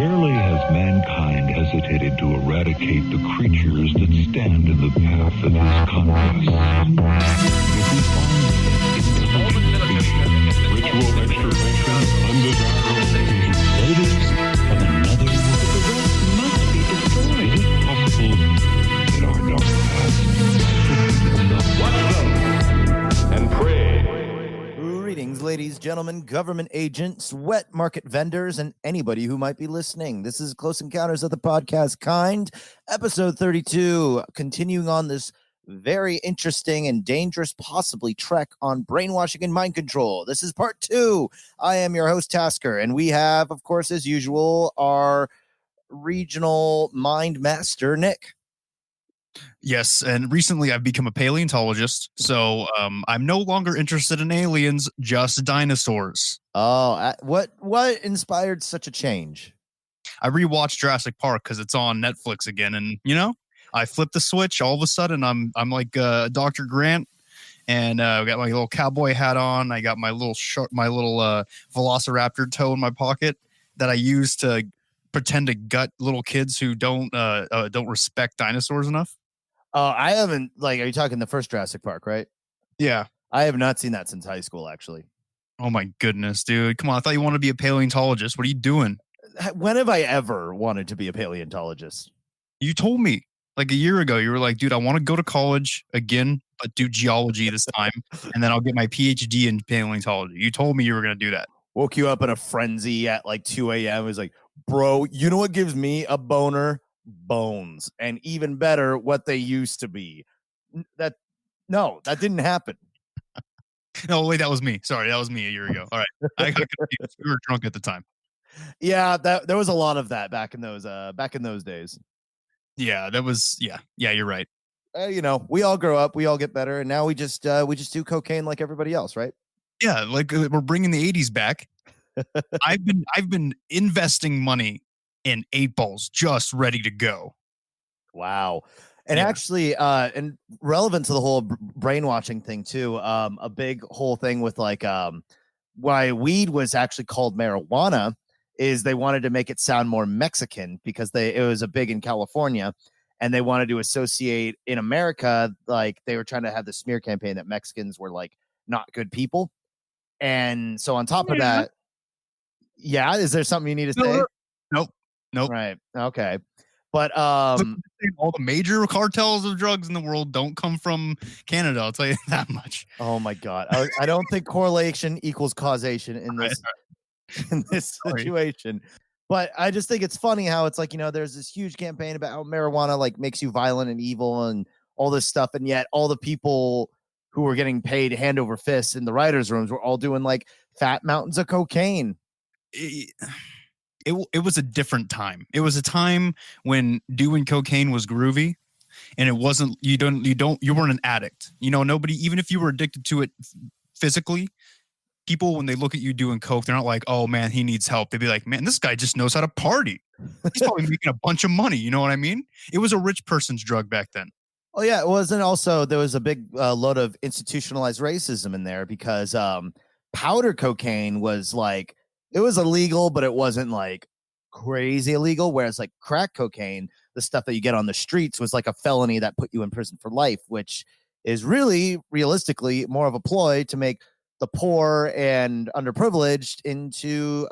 Rarely has mankind hesitated to eradicate the creatures that stand in the path of his conquest. If we find ritual extirpation, undesirable behavior, natives of another world, the rest must be destroyed. Is it possible that our dark past watch them and pray? Greetings, ladies, gentlemen, government agents, wet market vendors, and anybody who might be listening. This is Close Encounters of the Podcast Kind, episode 32, continuing on this very interesting and dangerous, possibly, trek on brainwashing and mind control. This is part 2. I am your host, Tasker, and we have, of course, as usual, our regional mind master, Nick. Yes, and recently I've become a paleontologist, so I'm no longer interested in aliens, just dinosaurs. Oh, what inspired such a change? I rewatched Jurassic Park because it's on Netflix again, and I flipped the switch. All of a sudden, I'm like Dr. Grant, and I got my little cowboy hat on. I got my little Velociraptor toe in my pocket that I use to pretend to gut little kids who don't respect dinosaurs enough. I haven't, are you talking the first Jurassic Park, right? Yeah. I have not seen that since high school, actually. Oh, my goodness, dude. Come on. I thought you wanted to be a paleontologist. What are you doing? When have I ever wanted to be a paleontologist? You told me like a year ago. You were like, dude, I want to go to college again, but do geology this time. And then I'll get my PhD in paleontology. You told me you were going to do that. Woke you up in a frenzy at like 2 a.m. It was like, bro, you know what gives me a boner? Bones. And even better, what they used to be. That didn't happen. No, wait, that was me. Sorry, that was me a year ago. All right, I got confused. We were drunk at the time. Yeah, there was a lot of that back in those days. Yeah, that was you're right. We all grow up, we all get better, and now we just do cocaine like everybody else, right? Yeah, like we're bringing the 80s back. I've been investing money in 8 balls just ready to go. Wow. And actually, and relevant to the whole brainwashing thing too, a big whole thing with why weed was actually called marijuana is they wanted to make it sound more Mexican because it was a big in California, and they wanted to associate in America, like they were trying to have the smear campaign that Mexicans were like not good people. And so on top of that, is there something you need to say? Nope. Right. Okay. But all the major cartels of drugs in the world don't come from Canada. I'll tell you that much. Oh my God. I don't think correlation equals causation in this situation. But I just think it's funny how it's like, there's this huge campaign about how marijuana like makes you violent and evil and all this stuff. And yet all the people who were getting paid hand over fist in the writers' rooms were all doing like fat mountains of cocaine. It was a different time. It was a time when doing cocaine was groovy, and it wasn't. You weren't an addict. Nobody, even if you were addicted to it physically, people when they look at you doing coke, they're not like, "Oh man, he needs help." They'd be like, "Man, this guy just knows how to party. He's probably making a bunch of money." You know what I mean? It was a rich person's drug back then. Oh yeah, it was, and also there was a big load of institutionalized racism in there because powder cocaine was like. It was illegal, but it wasn't like crazy illegal. Whereas like crack cocaine, the stuff that you get on the streets was like a felony that put you in prison for life, which is really realistically more of a ploy to make the poor and underprivileged into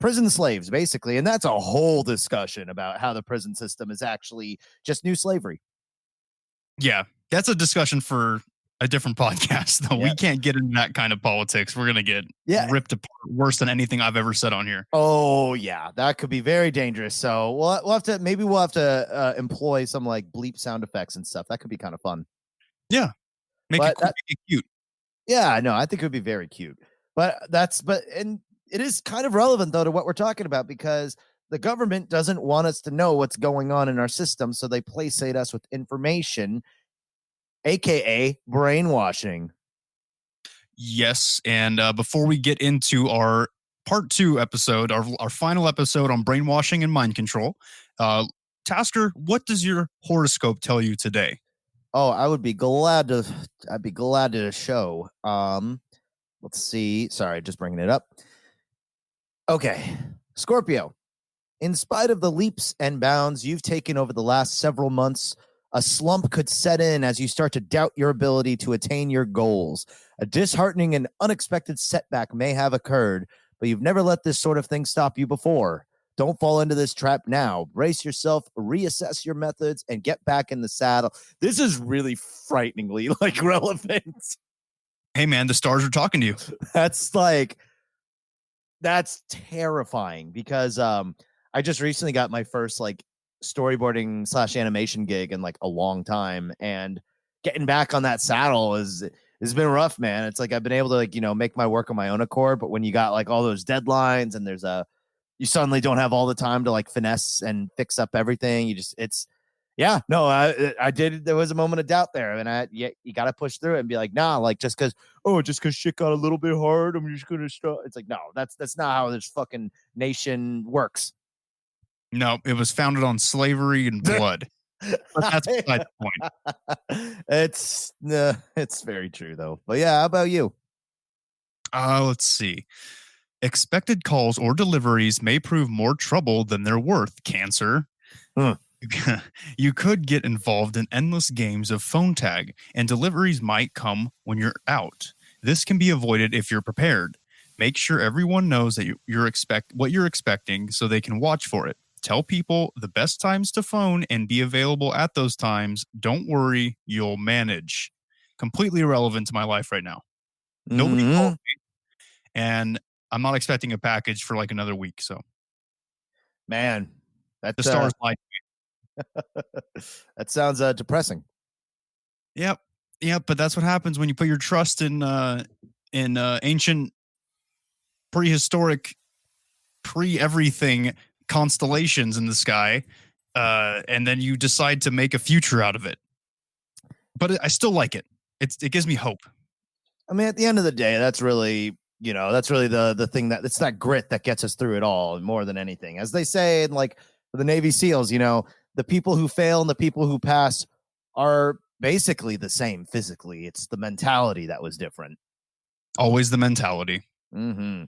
prison slaves, basically. And that's a whole discussion about how the prison system is actually just new slavery. Yeah, that's a discussion for a different podcast, though. Yeah. We can't get into that kind of politics. We're gonna get ripped apart worse than anything I've ever said on here. Oh yeah, that could be very dangerous. So we'll have to employ some like bleep sound effects and stuff. That could be kind of fun. Yeah, make it cute. Yeah, no, I think it would be very cute. And it is kind of relevant though to what we're talking about because the government doesn't want us to know what's going on in our system, so they placate us with information. AKA brainwashing. Yes, and before we get into our part 2 episode, our final episode on brainwashing and mind control, Tasker, what does your horoscope tell you today? Oh, I'd be glad to show. Let's see. Sorry, just bringing it up. Okay, Scorpio. In spite of the leaps and bounds you've taken over the last several months, a slump could set in as you start to doubt your ability to attain your goals. A disheartening and unexpected setback may have occurred, but you've never let this sort of thing stop you before. Don't fall into this trap now. Brace yourself, reassess your methods, and get back in the saddle. This is really frighteningly relevant. Hey, man, the stars are talking to you. That's terrifying because I just recently got my first storyboarding / animation gig in a long time, and getting back on that saddle has been rough, man. It's I've been able to make my work on my own accord, but when you got all those deadlines and you suddenly don't have all the time to finesse and fix up everything. I did. There was a moment of doubt there, and you got to push through it and be nah, just because shit got a little bit hard, I'm just gonna stop. It's no, that's not how this fucking nation works. No, it was founded on slavery and blood. But that's beside the point. It's very true though. But yeah, how about you? Let's see. Expected calls or deliveries may prove more trouble than they're worth. Cancer. You could get involved in endless games of phone tag, and deliveries might come when you're out. This can be avoided if you're prepared. Make sure everyone knows that what you're expecting so they can watch for it. Tell people the best times to phone and be available at those times. Don't worry, you'll manage. Completely irrelevant to my life right now. Nobody called me, and I'm not expecting a package for another week. So, man, the stars lied. That sounds depressing. Yep, but that's what happens when you put your trust in ancient, prehistoric, pre-everything constellations in the sky, and then you decide to make a future out of it. But I still like it. It gives me hope. I mean, at the end of the day, that's really the thing it's that grit that gets us through it all more than anything. As they say in the Navy SEALs, the people who fail and the people who pass are basically the same physically. It's the mentality that was different. Always the mentality. Mm-hmm.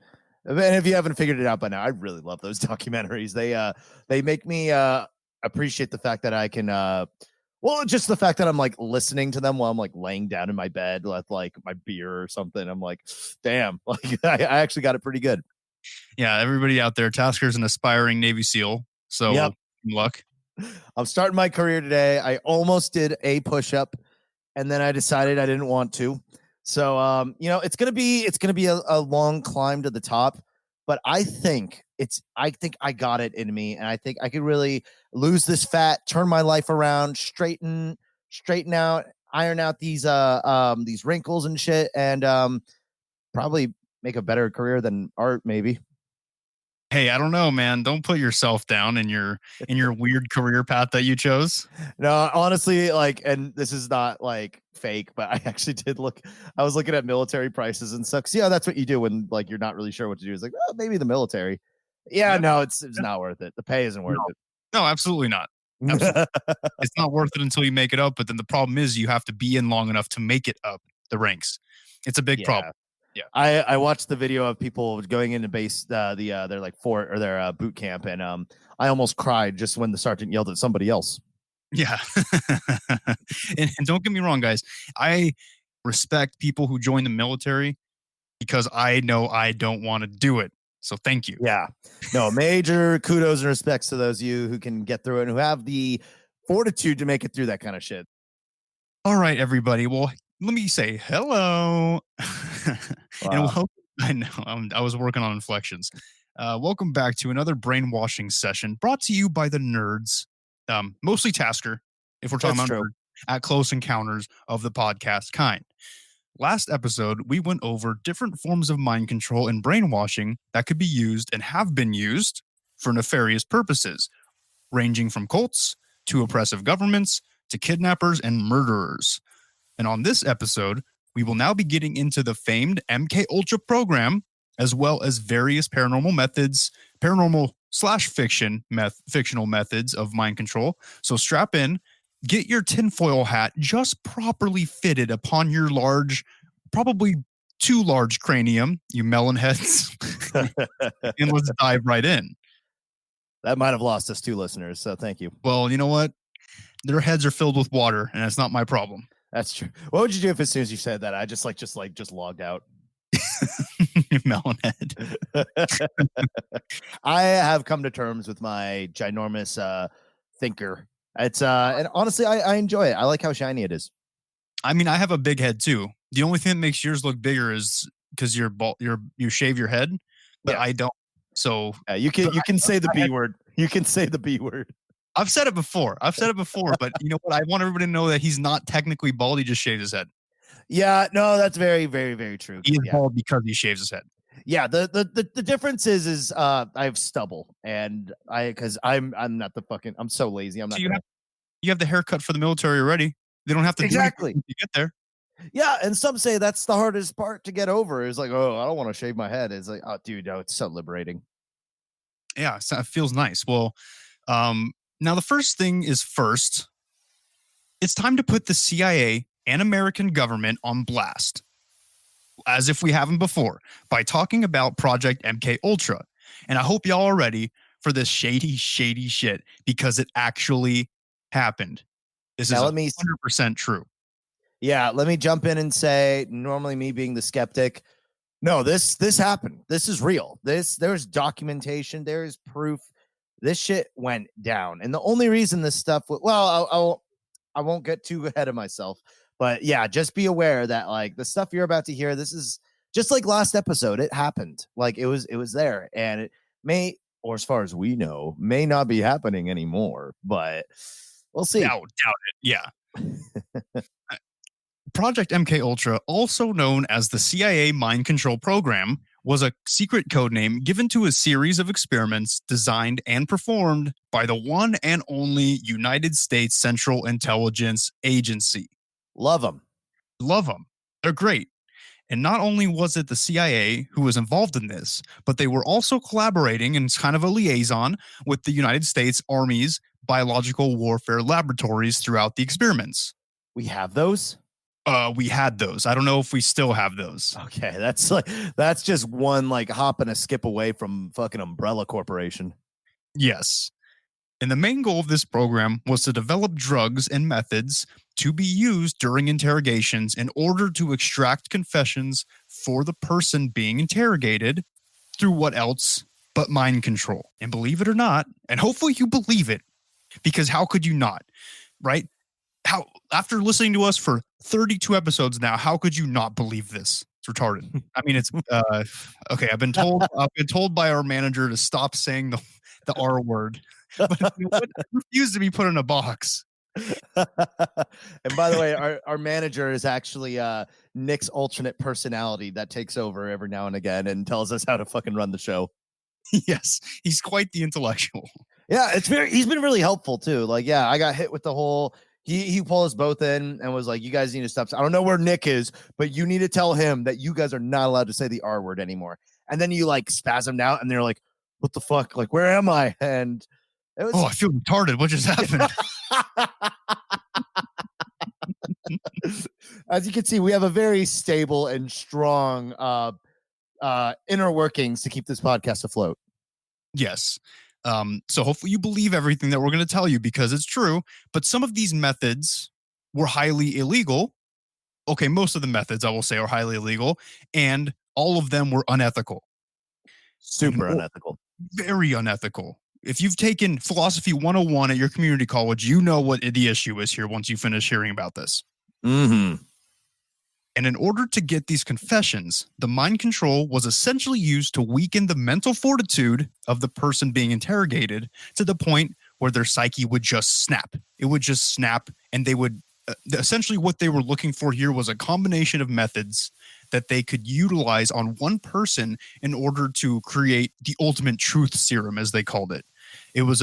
And if you haven't figured it out by now, I really love those documentaries. They make me appreciate the fact that I can just the fact that I'm listening to them while I'm laying down in my bed with my beer or something. I'm damn, I actually got it pretty good. Yeah, everybody out there, Tasker's an aspiring Navy SEAL. So yep. Good luck. I'm starting my career today. I almost did a push-up, and then I decided I didn't want to. So, it's gonna be a long climb to the top, but I think I got it in me, and I think I could really lose this fat, turn my life around, straighten out, iron out these wrinkles and shit, and probably make a better career than art, maybe. Hey, I don't know, man. Don't put yourself down in your weird career path that you chose. No, honestly, and this is not fake, but I actually did look. I was looking at military prices and stuff. See how that's what you do when you're not really sure what to do. It's maybe the military. Yeah, no, it's not worth it. The pay isn't worth it. No, absolutely not. Absolutely. It's not worth it until you make it up. But then the problem is you have to be in long enough to make it up the ranks. It's a big problem. Yeah, I watched the video of people going into base their fort or their boot camp, and I almost cried just when the sergeant yelled at somebody else. Yeah, and don't get me wrong, guys. I respect people who join the military because I know I don't want to do it. So thank you. Yeah, no, major kudos and respects to those of you who can get through it and who have the fortitude to make it through that kind of shit. All right, everybody. Well, let me say hello. Wow. And I was working on inflections. Welcome back to another brainwashing session brought to you by the nerds, mostly Tasker, if we're talking about nerds, at close encounters of the podcast kind. Last episode, we went over different forms of mind control and brainwashing that could be used and have been used for nefarious purposes, ranging from cults to oppressive governments to kidnappers and murderers. And on this episode, we will now be getting into the famed MK Ultra program, as well as various paranormal methods, fictional methods of mind control. So strap in, get your tinfoil hat just properly fitted upon your large, probably too large cranium, you melon heads, and let's dive right in. That might have lost us 2 listeners, so thank you. Well, you know what? Their heads are filled with water, and it's not my problem. That's true. What would you do if as soon as you said that, I just logged out? Melon head. I have come to terms with my ginormous thinker. It's and honestly, I enjoy it. I like how shiny it is. I mean, I have a big head too. The only thing that makes yours look bigger is because you shave your head, but Yeah. I don't. So You can say the B word. You can say the B word. I've said it before. But you know what? I want everybody to know that he's not technically bald. He just shaved his head. Yeah, no, that's very, very, very true. He is bald because he shaves his head. Yeah, the difference is I have stubble, and because I'm not I'm so lazy. I'm not. So you have the haircut for the military already. They don't have to exactly do anything to get there. Yeah, and some say that's the hardest part to get over. Is like, oh, I don't want to shave my head. It's like, oh, dude, no, it's so liberating. Yeah, so it feels nice. Well, now the first thing is first. It's time to put the CIA and American government on blast, as if we haven't before, by talking about Project MK Ultra. And I hope y'all are ready for this shady shit because it actually happened. This is 100% true. Yeah, let me jump in and say, normally me being the skeptic, no, this happened. This is real. There's documentation. There's proof. This shit went down. And the only reason this stuff, I won't get too ahead of myself, but yeah, just be aware that like the stuff you're about to hear, this is just like last episode. It happened. Like it was there, and it may, or as far as we know, may not be happening anymore, but we'll see. Doubt it. Yeah. Project MK Ultra, also known as the CIA Mind Control Program, was a secret codename given to a series of experiments designed and performed by the one and only United States Central Intelligence Agency. Love them. They're great. And not only was it the CIA who was involved in this, but they were also collaborating and kind of a liaison with the United States Army's biological warfare laboratories throughout the experiments. We have those? We had those. I don't know if we still have those. Okay, that's just one like hop and a skip away from fucking Umbrella Corporation. Yes. And the main goal of this program was to develop drugs and methods to be used during interrogations in order to extract confessions for the person being interrogated through what else but mind control. And believe it or not, and hopefully you believe it, because how could you not, right? How, after listening to us for 32 episodes now, how could you not believe this? It's retarded. I mean, it's okay. I've been told by our manager to stop saying the R word, but you know what? I refuse to be put in a box. And by the way, our manager is actually Nick's alternate personality that takes over every now and again and tells us how to fucking run the show. Yes, he's quite the intellectual. Yeah, he's been really helpful too. Like, yeah, I got hit with the whole. He pulled us both in and was like, you guys need to stop. I don't know where Nick is, but you need to tell him that you guys are not allowed to say the R word anymore. And then you like spasmed out and they're like, what the fuck? Like, where am I? And it was, I feel retarded. What just happened? As you can see, we have a very stable and strong inner workings to keep this podcast afloat. Yes. So hopefully you believe everything that we're going to tell you because it's true. But some of these methods were highly illegal. Okay, most of the methods I will say are highly illegal, and all of them were unethical. Super unethical. Very unethical. If you've taken Philosophy 101 at your community college, you know what the issue is here once you finish hearing about this. Mm-hmm. And in order to get these confessions, the mind control was essentially used to weaken the mental fortitude of the person being interrogated to the point where their psyche would just snap. It would just snap, and they would essentially what they were looking for here was a combination of methods that they could utilize on one person in order to create the ultimate truth serum, as they called it. It was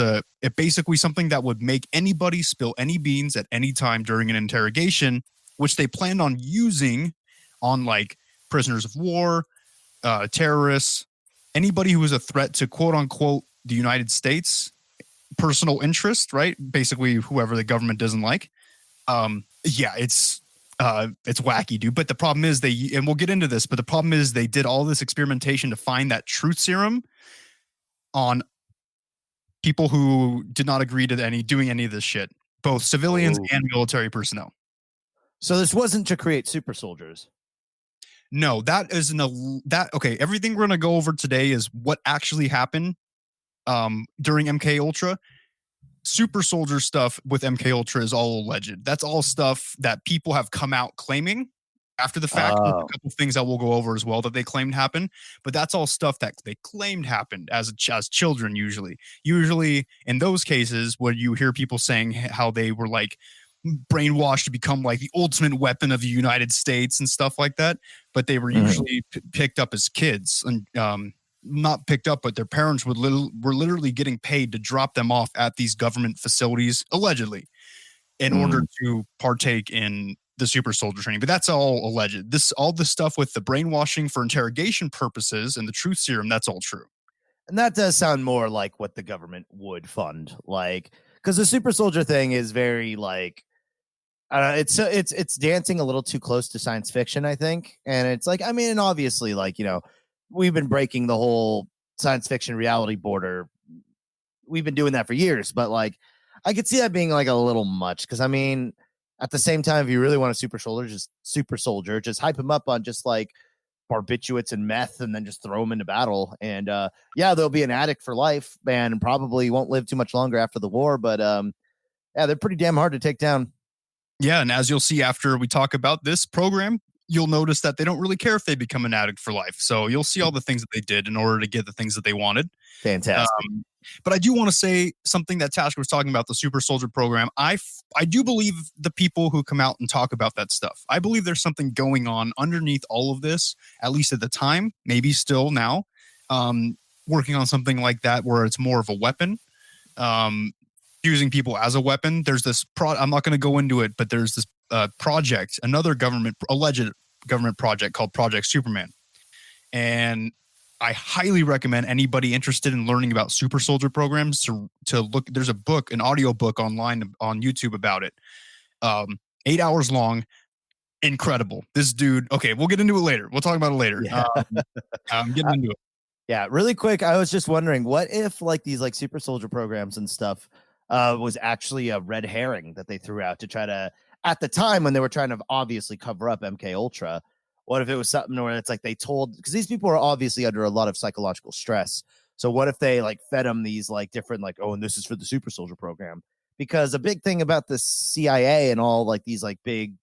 basically something that would make anybody spill any beans at any time during an interrogation, which they planned on using on like prisoners of war, terrorists, anybody who was a threat to quote unquote the United States, personal interest, right? Basically, whoever the government doesn't like. Yeah, it's wacky, dude. But the problem is and we'll get into this, but the problem is they did all this experimentation to find that truth serum on people who did not agree to doing any of this shit, both civilians Oh. and military personnel. So this wasn't to create super soldiers. No, that is okay. Everything we're gonna go over today is what actually happened during MK Ultra. Super soldier stuff with MK Ultra is all alleged. That's all stuff that people have come out claiming after the fact. There's a couple things that we'll go over as well that they claimed happened, but that's all stuff that they claimed happened as children. Usually in those cases, where you hear people saying how they were like brainwashed to become like the ultimate weapon of the United States and stuff like that, but they were usually picked up as kids and not picked up, but their parents were literally getting paid to drop them off at these government facilities, allegedly, in order to partake in the super soldier training. But that's all alleged. All the stuff with the brainwashing for interrogation purposes and the truth serum, that's all true. And that does sound more like what the government would fund, like, because the super soldier thing is very like, it's dancing a little too close to science fiction, I think. And it's like, I mean, and obviously, like, you know, we've been breaking the whole science fiction reality border. We've been doing that for years, but like, I could see that being like a little much. Cause I mean, at the same time, if you really want a super soldier, just hype him up on just like barbiturates and meth and then just throw him into battle. And yeah, they'll be an addict for life, man, and probably won't live too much longer after the war. But yeah, they're pretty damn hard to take down. Yeah, and as you'll see after we talk about this program, you'll notice that they don't really care if they become an addict for life. So you'll see all the things that they did in order to get the things that they wanted. Fantastic. But I do want to say something that Tashka was talking about, the super soldier program. I do believe the people who come out and talk about that stuff. I believe there's something going on underneath all of this, at least at the time, maybe still now, working on something like that where it's more of a weapon. Using people as a weapon. There's this I'm not going to go into it, but there's this project, another alleged government project called Project Superman. And I highly recommend anybody interested in learning about super soldier programs to look. There's a book, an audio book online on YouTube about it. 8 hours long. Incredible. This dude. Okay, we'll get into it later. We'll talk about it later. Yeah. I'm getting into it. Yeah, really quick. I was just wondering, what if like these like super soldier programs and stuff was actually a red herring that they threw out to try to, at the time when they were trying to obviously cover up MK Ultra. What if it was something where it's like they told, because these people are obviously under a lot of psychological stress. So what if they like fed them these like different, like, oh, and this is for the super soldier program? Because a big thing about the CIA and all like these like big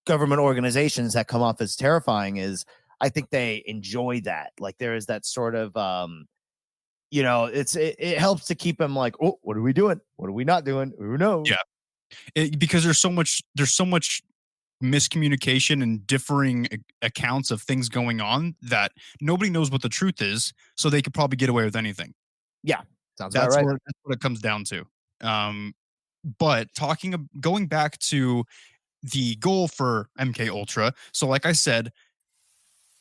government organizations that come off as terrifying is I think they enjoy that. Like there is that sort of, you know, it helps to keep them like, oh, what are we doing? What are we not doing? Who knows? Yeah, because there's so much miscommunication and differing accounts of things going on that nobody knows what the truth is, so they could probably get away with anything. Yeah, sounds that's about right. That's what it comes down to. But going back to the goal for MK Ultra, so like I said,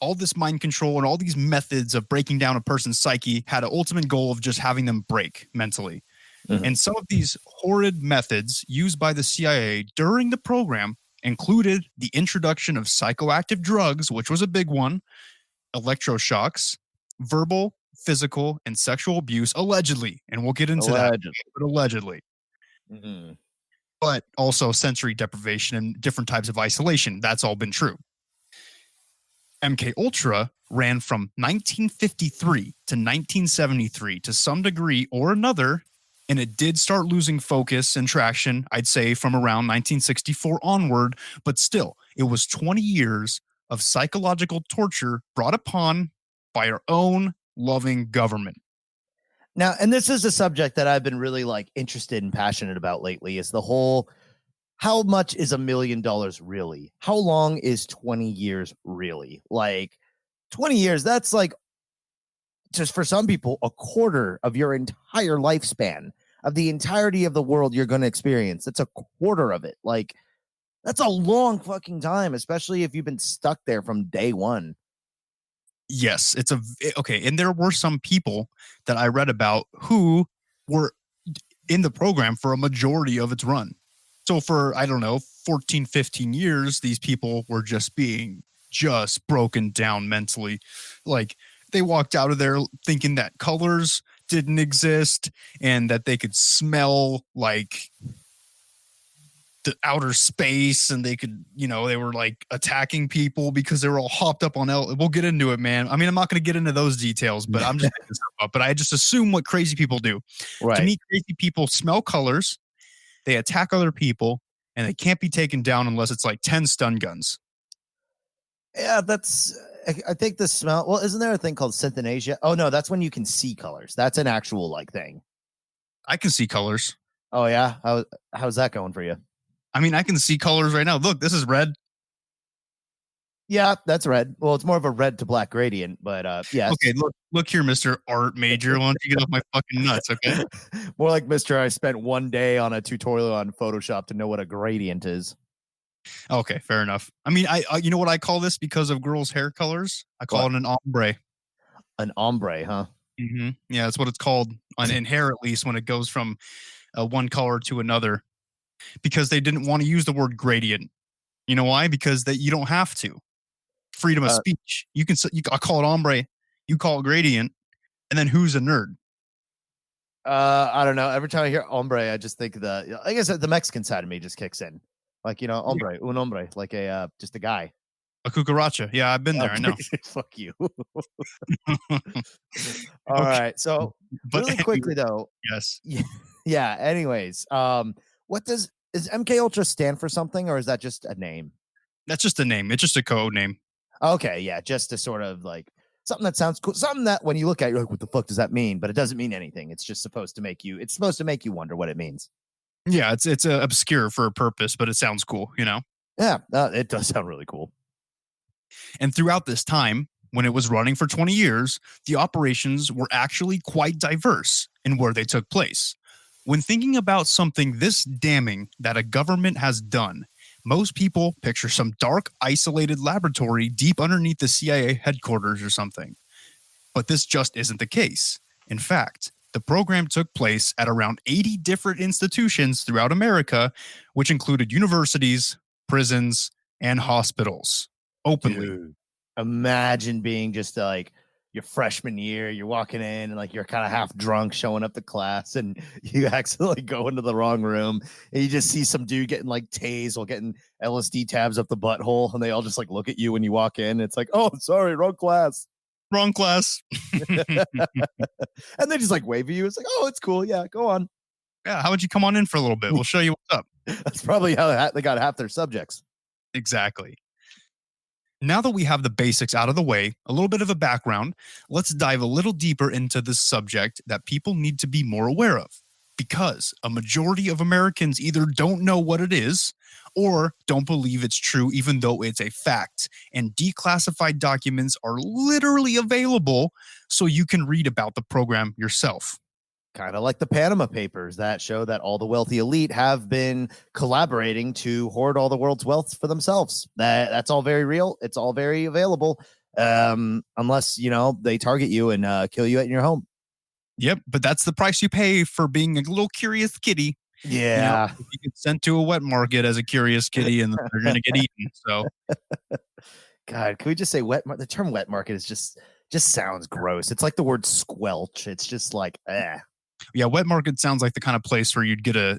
all this mind control and all these methods of breaking down a person's psyche had an ultimate goal of just having them break mentally. And some of these horrid methods used by the CIA during the program included the introduction of psychoactive drugs, which was a big one, electroshocks, verbal, physical, and sexual abuse, allegedly. And we'll get into that, but allegedly. But also sensory deprivation and different types of isolation. That's all been true. MK Ultra ran from 1953 to 1973 to some degree or another, and it did start losing focus and traction, I'd say, from around 1964 onward, but still, it was 20 years of psychological torture brought upon by our own loving government. Now, and this is a subject that I've been really like interested and passionate about lately, is the whole, how much is $1 million really? How long is 20 years really? Like 20 years, that's like, just for some people, a quarter of your entire lifespan, of the entirety of the world you're going to experience. That's a quarter of it. Like, that's a long fucking time, especially if you've been stuck there from day one. Yes, okay. And there were some people that I read about who were in the program for a majority of its run. So for, I don't know, 14, 15 years, these people were just broken down mentally. Like, they walked out of there thinking that colors, didn't exist and that they could smell like the outer space, and they could, they were like attacking people because they were all hopped up on we'll get into it, man. I mean, I'm not going to get into those details, but I'm just making stuff up. But I just assume what crazy people do. Right. To me, crazy people smell colors, they attack other people, and they can't be taken down unless it's like 10 stun guns. Yeah, I think the smell. Well, isn't there a thing called synesthesia? Oh no, that's when you can see colors. That's an actual like thing. I can see colors. Oh yeah, how's that going for you? I mean, I can see colors right now. Look, this is red. Yeah, that's red. Well, it's more of a red to black gradient, but yes. Okay, look here, Mr. Art Major. Why don't you get off my fucking nuts, okay? More like Mr. I spent one day on a tutorial on Photoshop to know what a gradient is. Okay, fair enough. I mean, I you know what I call this because of girls' hair colors? I call it an ombre. An ombre, huh? Mm-hmm. Yeah, that's what it's called in hair, at least, when it goes from one color to another. Because they didn't want to use the word gradient. You know why? Because you don't have to. Freedom of speech. I call it ombre. You call it gradient. And then who's a nerd? I don't know. Every time I hear ombre, I just think I guess the Mexican side of me just kicks in. Like, hombre, un hombre, like just a guy. A cucaracha. Yeah, I've been there. I know. Fuck you. All right. So really quickly though. Yes. Yeah. Anyways, is MK Ultra stand for something, or is that just a name? That's just a name. It's just a code name. Okay, yeah, just to sort of like something that sounds cool, something that when you look at it, you're like, what the fuck does that mean? But it doesn't mean anything. It's just supposed to make you wonder what it means. Yeah, it's obscure for a purpose, but it sounds cool, Yeah, it does sound really cool. And throughout this time, when it was running for 20 years, the operations were actually quite diverse in where they took place. When thinking about something this damning that a government has done, most people picture some dark, isolated laboratory deep underneath the CIA headquarters or something. But this just isn't the case. In fact, the program took place at around 80 different institutions throughout America, which included universities, prisons, and hospitals. Openly. Dude, imagine being just like your freshman year, you're walking in and like you're kind of half drunk showing up to class, and you accidentally go into the wrong room and you just see some dude getting like tased or getting LSD tabs up the butthole, and they all just like look at you when you walk in. It's like, oh, sorry, wrong class. Wrong class. And they just like wave at you. It's like, oh, it's cool. Yeah, go on. Yeah, how would you come on in for a little bit? We'll show you what's up. That's probably how they got half their subjects. Exactly. Now that we have the basics out of the way, a little bit of a background, let's dive a little deeper into this subject that people need to be more aware of. Because a majority of Americans either don't know what it is or don't believe it's true, even though it's a fact. And declassified documents are literally available so you can read about the program yourself. Kind of like the Panama Papers that show that all the wealthy elite have been collaborating to hoard all the world's wealth for themselves. That's all very real. It's all very available, unless, they target you and kill you at your home. Yep, but that's the price you pay for being a little curious kitty. Yeah. You get sent to a wet market as a curious kitty and they're going to get eaten. So, God, can we just say the term wet market is just sounds gross. It's like the word squelch. It's just like, eh. Yeah, wet market sounds like the kind of place where you'd get a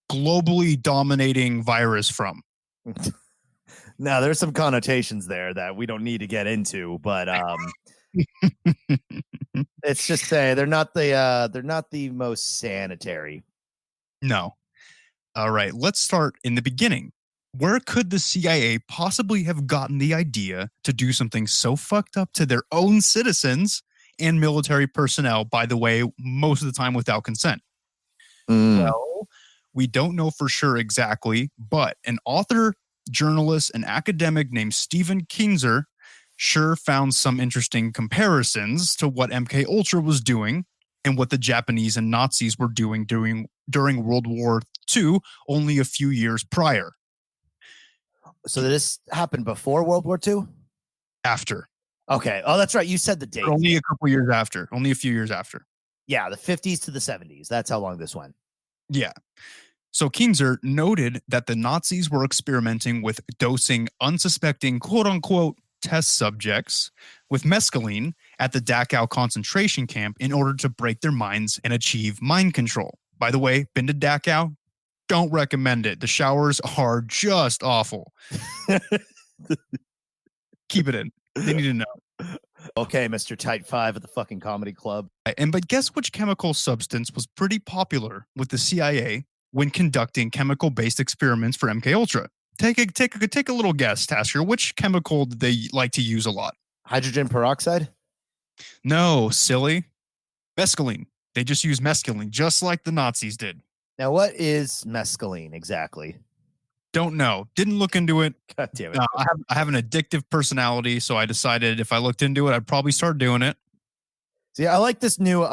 globally dominating virus from. Now, there's some connotations there that we don't need to get into, but it's just say they're not the most sanitary. No. All right, let's start in the beginning. Where could the CIA possibly have gotten the idea to do something so fucked up to their own citizens and military personnel, by the way, most of the time without consent? Well, we don't know for sure exactly, but an author, journalist, and academic named Stephen Kinzer sure found some interesting comparisons to what MK Ultra was doing and what the Japanese and Nazis were doing during World War II only a few years prior. So this happened before World War II? After. Okay. Oh, that's right. You said the date. Only a couple years after. Only a few years after. Yeah, the 50s to the 70s. That's how long this went. Yeah. So Kinzer noted that the Nazis were experimenting with dosing unsuspecting quote-unquote test subjects with mescaline at the Dachau concentration camp in order to break their minds and achieve mind control. By the way, been to Dachau? Don't recommend it. The showers are just awful. Keep it in. They need to know. Okay, Mr. Tight 5 at the fucking comedy club. But guess which chemical substance was pretty popular with the CIA when conducting chemical-based experiments for MK Ultra? Take a little guess, Tasker. Which chemical did they like to use a lot? Hydrogen peroxide? No, silly. Mescaline. They just use mescaline, just like the Nazis did. Now, what is mescaline exactly? Don't know. Didn't look into it. God damn it. I have an addictive personality, so I decided if I looked into it, I'd probably start doing it. See, I like this new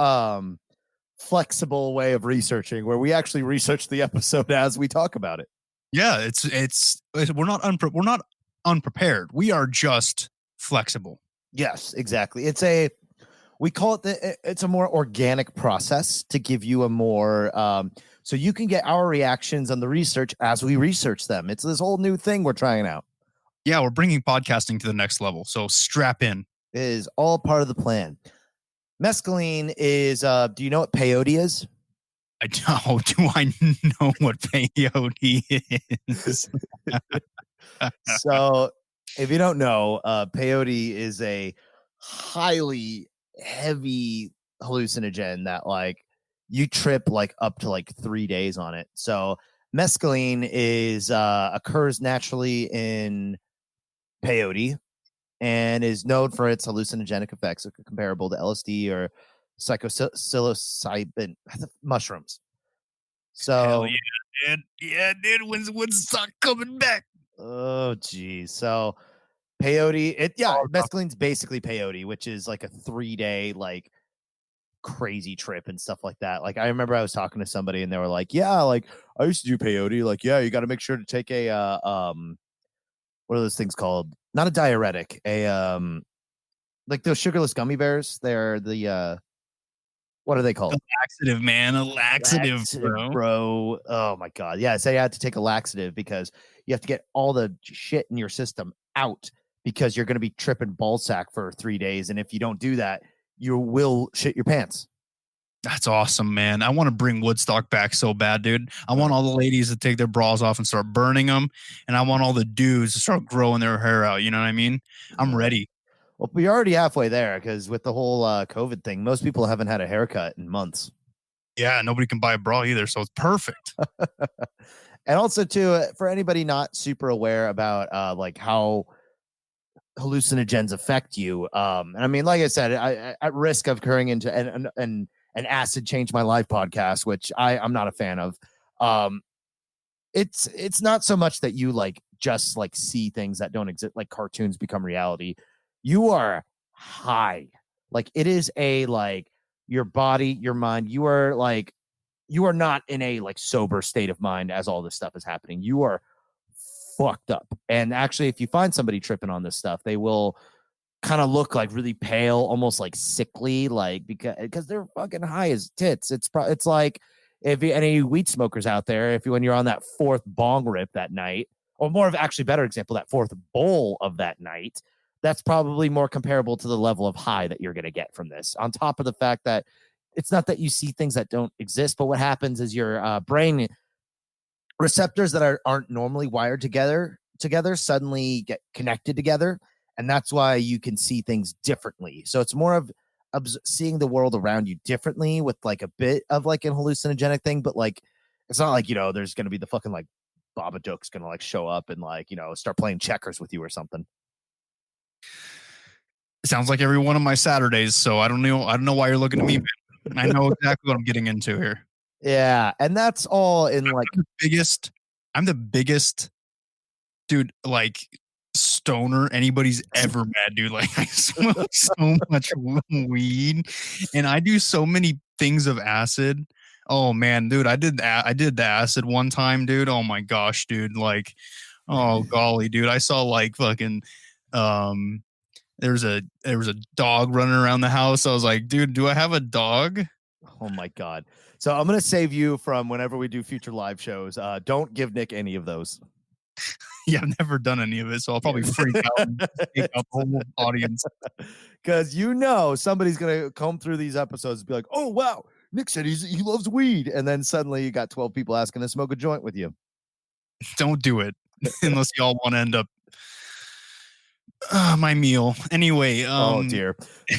flexible way of researching where we actually research the episode as we talk about it. Yeah, we're not unprepared. We are just flexible. Yes, exactly. We call it it's a more organic process to give you a more so you can get our reactions on the research as we research them. It's this whole new thing we're trying out. Yeah, we're bringing podcasting to the next level. So strap in. It is all part of the plan. Mescaline is do you know what peyote is? I don't. Do I know what peyote is? So if you don't know, peyote is a highly heavy hallucinogen that like you trip like up to like 3 days on it. So mescaline is occurs naturally in peyote and is known for its hallucinogenic effects comparable to LSD or psilocybin mushrooms. So dude, when's Woodstock coming back? Oh geez. So peyote, mescaline's basically peyote, which is like a 3-day like crazy trip and stuff like that. Like I remember I was talking to somebody and they were like, yeah, like I used to do peyote. Like, yeah, you got to make sure to take a what are those things called? Not a diuretic, like those sugarless gummy bears. They're the what are they called? A laxative, man. A laxative, bro. Oh my god. Yeah, so you had to take a laxative because you have to get all the shit in your system out because you're going to be tripping ball sack for 3 days. And if you don't do that, you will shit your pants. That's awesome, man. I want to bring Woodstock back so bad, dude. I want all the ladies to take their bras off and start burning them. And I want all the dudes to start growing their hair out. You know what I mean? I'm ready. Well, we're already halfway there because with the whole COVID thing, most people haven't had a haircut in months. Yeah, nobody can buy a bra either. So it's perfect. And also, too, for anybody not super aware about like how hallucinogens affect you. And I mean, like I said, at risk of occurring into an acid change my life podcast, which I'm not a fan of. It's not so much that you like just like see things that don't exist, like cartoons become reality. You are high. Like it is a like your body, your mind. You are not in a like sober state of mind as all this stuff is happening. You are fucked up. And actually, if you find somebody tripping on this stuff, they will kind of look like really pale, almost like sickly, like because they're fucking high as tits. It's like if any weed smokers out there, when you're on that fourth bong rip that night, or more of actually better example, that fourth bowl of that night, that's probably more comparable to the level of high that you're going to get from this. On top of the fact that it's not that you see things that don't exist, but what happens is your brain receptors that aren't normally wired together suddenly get connected together. And that's why you can see things differently. So it's more of seeing the world around you differently with like a bit of like an hallucinogenic thing. But like, it's not like, there's going to be the fucking like Babadook's going to like show up and like, start playing checkers with you or something. It sounds like every one of my Saturdays. So I don't know why you're looking at me, man. I know exactly what I'm getting into here. Yeah. And that's all in like I'm the biggest dude, like stoner anybody's ever met, dude. Like I smoke so much weed and I do so many things of acid. Oh man, dude, I did the acid one time, dude. Oh my gosh, dude. Like, oh golly, dude. I saw like fucking there was a dog running around the house. I was like, dude, do I have a dog? Oh my god. So I'm gonna save you from whenever we do future live shows. Don't give Nick any of those. Yeah, I've never done any of it, so I'll probably freak out and take out the whole audience. Because somebody's gonna come through these episodes and be like, "Oh wow, Nick said he loves weed," and then suddenly you got 12 people asking to smoke a joint with you. Don't do it unless y'all want to end up my meal. Anyway, Oh dear.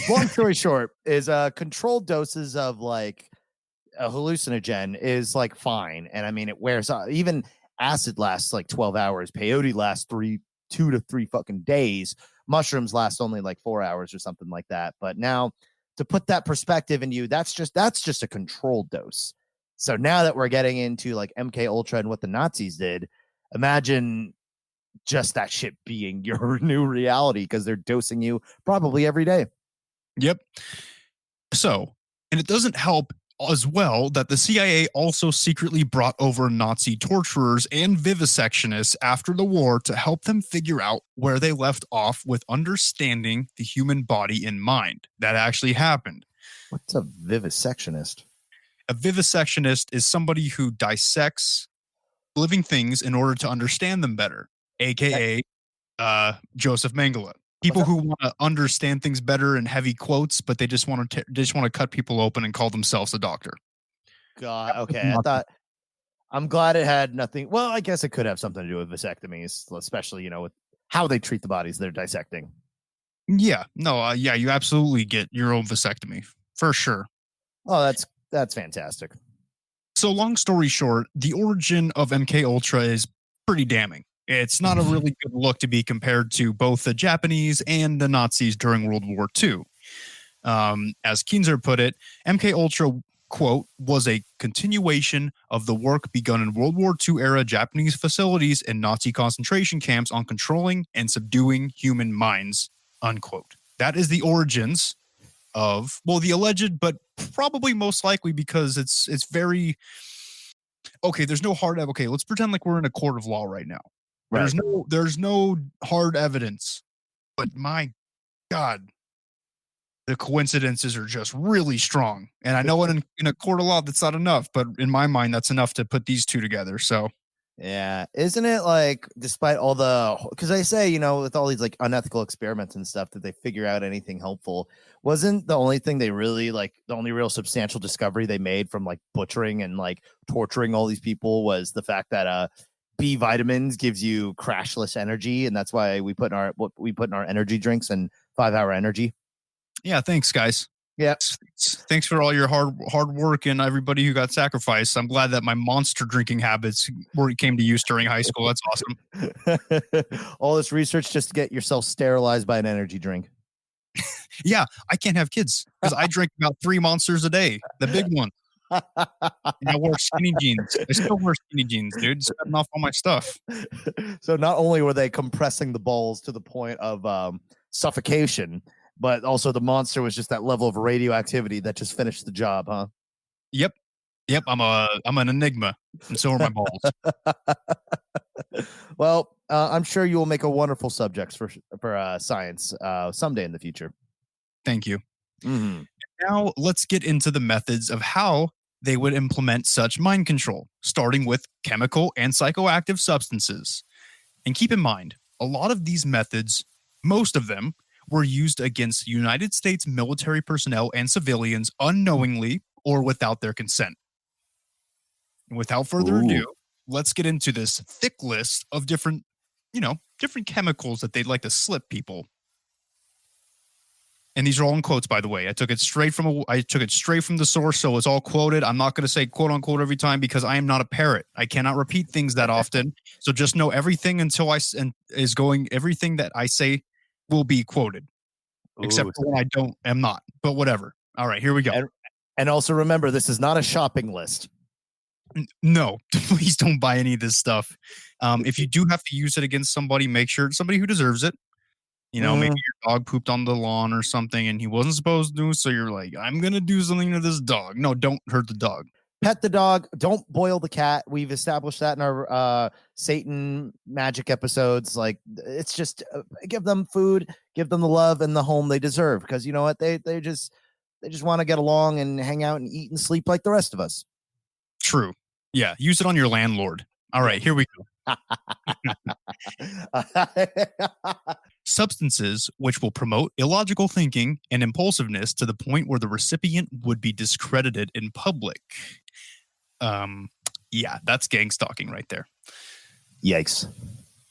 Long story short, is controlled doses of like a hallucinogen is like fine, and I mean it wears off. Even acid lasts like 12 hours. Peyote lasts 2 to 3 fucking days. Mushrooms last only like 4 hours or something like that. But now to put that perspective in you, that's just a controlled dose. So now that we're getting into like MK Ultra and what the Nazis did, imagine just that shit being your new reality because they're dosing you probably every day. Yep. So, and it doesn't help as well that the CIA also secretly brought over Nazi torturers and vivisectionists after the war to help them figure out where they left off with understanding the human body and mind. That actually happened. What's a vivisectionist? A vivisectionist is somebody who dissects living things in order to understand them better, aka Joseph Mengele. People who want to understand things better in heavy quotes, but they just want to cut people open and call themselves a doctor. God, okay. I'm glad it had nothing. Well, I guess it could have something to do with vasectomies, especially with how they treat the bodies they're dissecting. Yeah, no, yeah, you absolutely get your own vasectomy for sure. Oh, that's fantastic. So, long story short, the origin of MK Ultra is pretty damning. It's not a really good look to be compared to both the Japanese and the Nazis during World War II. As Kinzer put it, MK Ultra, quote, was a continuation of the work begun in World War II era Japanese facilities and Nazi concentration camps on controlling and subduing human minds, unquote. That is the origins of, well, the alleged, but probably most likely because it's very, okay, there's no hard, okay, let's pretend like we're in a court of law right now. Right. There's no hard evidence, but my God, the coincidences are just really strong. And I know in a court of law that's not enough, but in my mind, that's enough to put these two together. So, yeah, isn't it like, despite all because I say, with all these like unethical experiments and stuff, that they figure out anything helpful? Wasn't the only thing they really the only real substantial discovery they made from like butchering and like torturing all these people was the fact that B vitamins gives you crashless energy, and that's why we put in our energy drinks and 5-hour energy. Yeah, thanks, guys. Yeah, thanks for all your hard work and everybody who got sacrificed. I'm glad that my monster drinking habits came to use during high school. That's awesome. All this research just to get yourself sterilized by an energy drink. Yeah, I can't have kids because I drink about 3 monsters a day, the big one. And I wore skinny jeans. I still wear skinny jeans, dude. Stepping off all my stuff. So not only were they compressing the balls to the point of suffocation, but also the monster was just that level of radioactivity that just finished the job, huh? Yep. I'm an enigma, and so are my balls. Well, I'm sure you will make a wonderful subject for science someday in the future. Thank you. Mm-hmm. Now let's get into the methods of how they would implement such mind control, starting with chemical and psychoactive substances. And keep in mind, a lot of these methods, most of them, were used against United States military personnel and civilians unknowingly or without their consent. And without further ado, let's get into this thick list of different chemicals that they'd like to slip people. And these are all in quotes, by the way. I took it straight from the source, so it's all quoted. I'm not going to say quote unquote every time because I am not a parrot. I cannot repeat things that often. So just know everything everything that I say will be quoted, except for when I am not. But whatever. All right, here we go. And also remember, this is not a shopping list. No, please don't buy any of this stuff. If you do have to use it against somebody, make sure it's somebody who deserves it. Maybe your dog pooped on the lawn or something and he wasn't supposed to, so you're like, I'm going to do something to this dog. No, don't hurt the dog. Pet the dog. Don't boil the cat. We've established that in our Satan magic episodes. Like, it's just give them food, give them the love and the home they deserve. Because you know what? They just want to get along and hang out and eat and sleep like the rest of us. True. Yeah. Use it on your landlord. All right, here we go. Substances which will promote illogical thinking and impulsiveness to the point where the recipient would be discredited in public. Yeah, that's gang stalking right there. Yikes.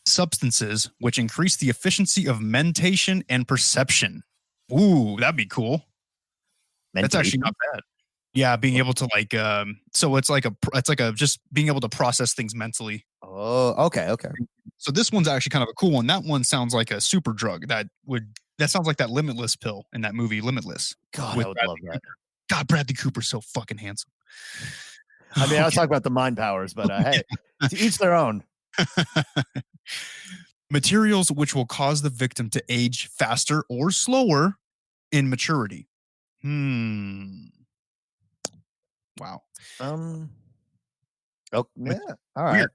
Substances which increase the efficiency of mentation and perception. Ooh, that'd be cool. That's actually not bad. Yeah, being able to like, so it's like a just being able to process things mentally. Oh, okay. So this one's actually kind of a cool one. That one sounds like a super drug that sounds like that Limitless pill in that movie Limitless. God, I would Bradley love that. Cooper. God, Bradley Cooper's so fucking handsome. I mean, I was talking about the mind powers, but hey, to each their own. Materials which will cause the victim to age faster or slower in maturity. Wow. Oh, yeah. All right. Weird.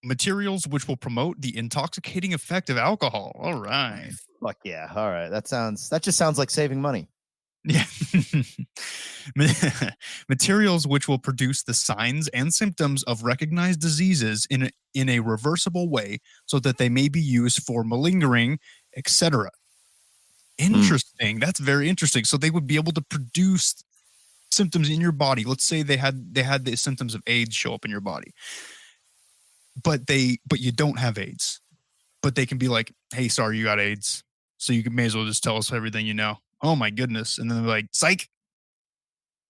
Materials which will promote the intoxicating effect of alcohol. All right. Fuck yeah. All right. That just sounds like saving money. Yeah. Materials which will produce the signs and symptoms of recognized diseases in a reversible way so that they may be used for malingering, etc. Interesting. That's very interesting. So they would be able to produce symptoms in your body. Let's say they had the symptoms of AIDS show up in your body. But you don't have AIDS. But they can be like, hey, sorry, you got AIDS. So you may as well just tell us everything you know. Oh my goodness. And then they're like, psych.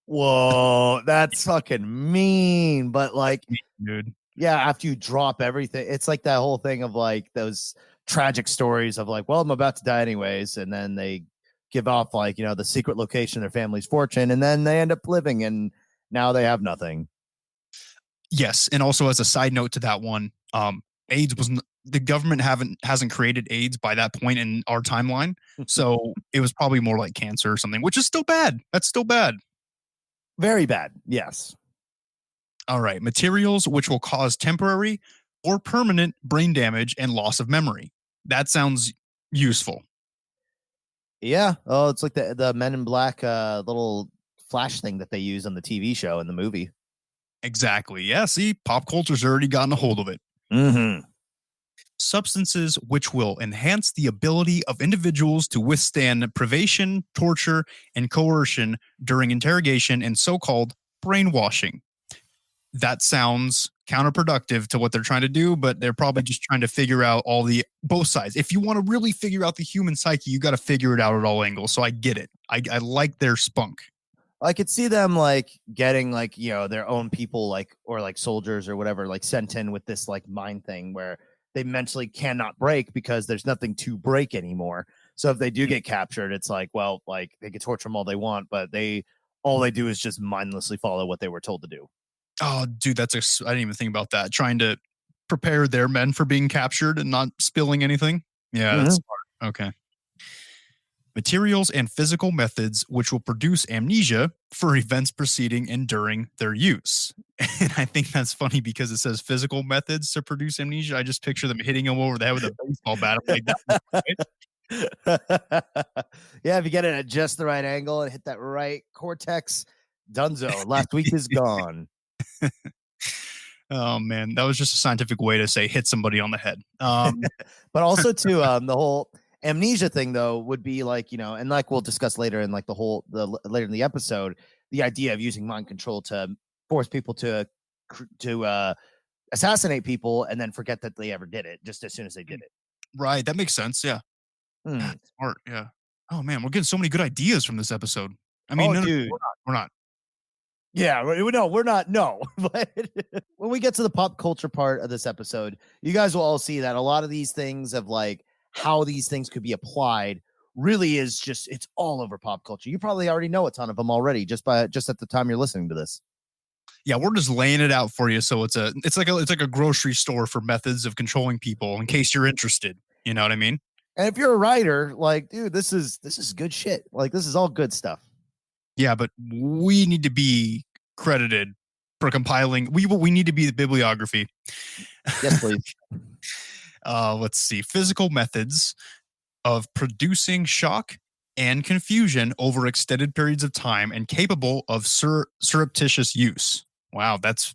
Whoa, that's fucking mean. But like, dude. Yeah, after you drop everything, it's like that whole thing of like those tragic stories of like, well, I'm about to die anyways. And then they give off like, the secret location of their family's fortune. And then they end up living and now they have nothing. Yes. And also as a side note to that one, AIDS the government hasn't created AIDS by that point in our timeline. So it was probably more like cancer or something, which is still bad. That's still bad. Very bad. Yes. All right. Materials which will cause temporary or permanent brain damage and loss of memory. That sounds useful. Yeah. Oh, it's like the Men in Black little flash thing that they use on the TV show in the movie. Exactly. Yeah. See, pop culture's already gotten a hold of it. Mm-hmm. Substances which will enhance the ability of individuals to withstand privation, torture, and coercion during interrogation and so-called brainwashing. That sounds counterproductive to what they're trying to do, but they're probably just trying to figure out both sides. If you want to really figure out the human psyche, you got to figure it out at all angles. So I get it. I like their spunk. I could see them like getting like, their own people like, or like soldiers or whatever, like sent in with this like mind thing where they mentally cannot break because there's nothing to break anymore. So if they do get captured, it's like, well, like they can torture them all they want, but all they do is just mindlessly follow what they were told to do. Oh, dude, I didn't even think about that. Trying to prepare their men for being captured and not spilling anything. Yeah, that's smart. Okay. Materials and physical methods which will produce amnesia for events preceding and during their use. And I think that's funny because it says physical methods to produce amnesia. I just picture them hitting him over the head with a baseball bat. I'm like, yeah, if you get it at just the right angle and hit that right cortex, dunzo. Last week is gone. Oh man, that was just a scientific way to say hit somebody on the head. But also too, the whole amnesia thing though would be like, and like we'll discuss later in like later in the episode, the idea of using mind control to force people to assassinate people and then forget that they ever did it just as soon as they did it. Right, that makes sense. Yeah. Smart. Yeah. Oh man, we're getting so many good ideas from this episode. I mean, dude. We're not. Yeah, no, we're not. No, but when we get to the pop culture part of this episode, you guys will all see that a lot of these things of like how these things could be applied really is it's all over pop culture. You probably already know a ton of them already just at the time you're listening to this. Yeah, we're just laying it out for you. So it's like a grocery store for methods of controlling people in case you're interested. You know what I mean? And if you're a writer, like, dude, this is good shit. Like, this is all good stuff. Yeah, but we need to be credited for compiling. We need to be the bibliography. Yes, please. Let's see. Physical methods of producing shock and confusion over extended periods of time and capable of surreptitious use. Wow, that's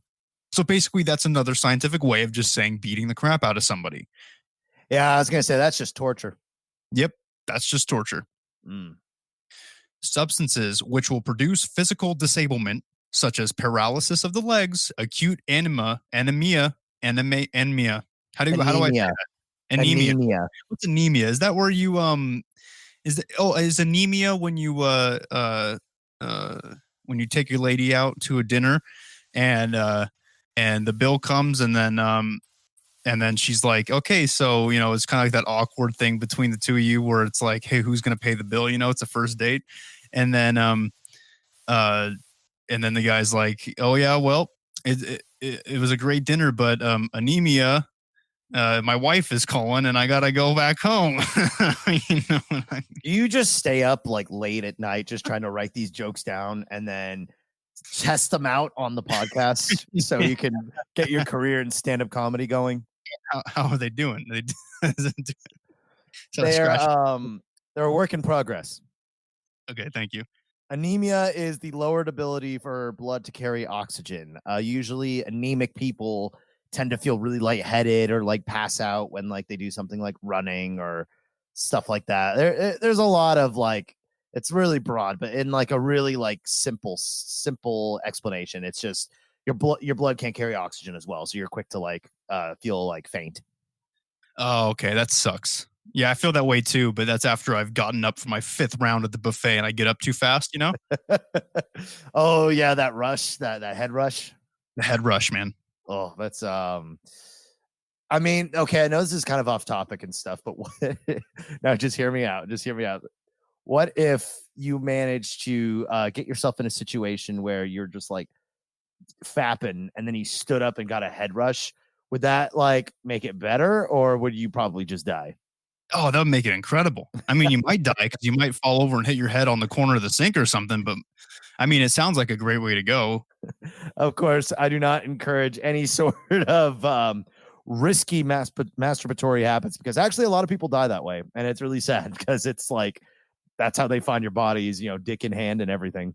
So basically, that's another scientific way of just saying beating the crap out of somebody. Yeah, I was gonna say that's just torture. Yep, that's just torture. Mm. Substances which will produce physical disablement, such as paralysis of the legs, acute anemia. How do I say Anemia. that? Anemia. Anemia. What's anemia? Is that where you is anemia when you take your lady out to a dinner and the bill comes and then she's like, okay, so it's kind of like that awkward thing between the two of you where it's like, hey, who's gonna pay the bill? It's a first date, and then the guy's like, oh yeah, well, it was a great dinner, but anemia. My wife is calling, and I gotta go back home. You just stay up like late at night, just trying to write these jokes down, and then test them out on the podcast, so you can get your career in stand-up comedy going. How are they doing? They're a work in progress. Okay, thank you. Anemia is the lowered ability for blood to carry oxygen. Usually anemic people tend to feel really lightheaded or like pass out when like they do something like running or stuff like that. There's a lot of like, it's really broad, but in like a really like simple explanation, it's just your blood can't carry oxygen as well, so you're quick to like feel like faint. Oh, okay, that sucks. Yeah, I feel that way too, but that's after I've gotten up for my 5th round at the buffet and I get up too fast, Oh yeah, that rush, that head rush. The head rush, man. Oh, that's I mean, okay, I know this is kind of off topic and stuff, but what now just hear me out. Just hear me out. What if you manage to get yourself in a situation where you're just like fapping and then you stood up and got a head rush? Would that like make it better, or would you probably just die? Oh, that would make it incredible. I mean, you might die because you might fall over and hit your head on the corner of the sink or something, but I mean, it sounds like a great way to go. Of course, I do not encourage any sort of risky masturbatory habits, because actually a lot of people die that way, and it's really sad because it's like that's how they find your bodies, dick in hand and everything.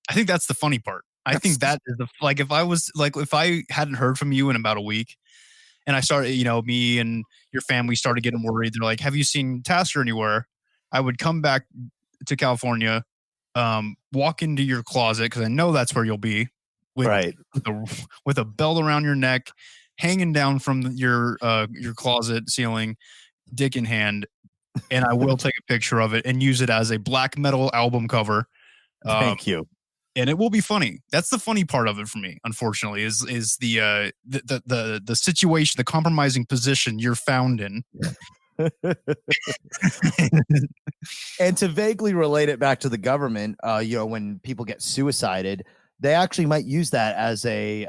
I think that's the funny part. I think that is if I hadn't heard from you in about a week and I started, me and your family started getting worried. They're like, have you seen Tasker anywhere? I would come back to California, walk into your closet, because I know that's where you'll be, with a belt around your neck, hanging down from your closet ceiling, dick in hand, and I will take a picture of it and use it as a black metal album cover. Thank you. And it will be funny. That's the funny part of it for me, unfortunately, is the situation, the compromising position you're found in. And to vaguely relate it back to the government, when people get suicided, they actually might use that as a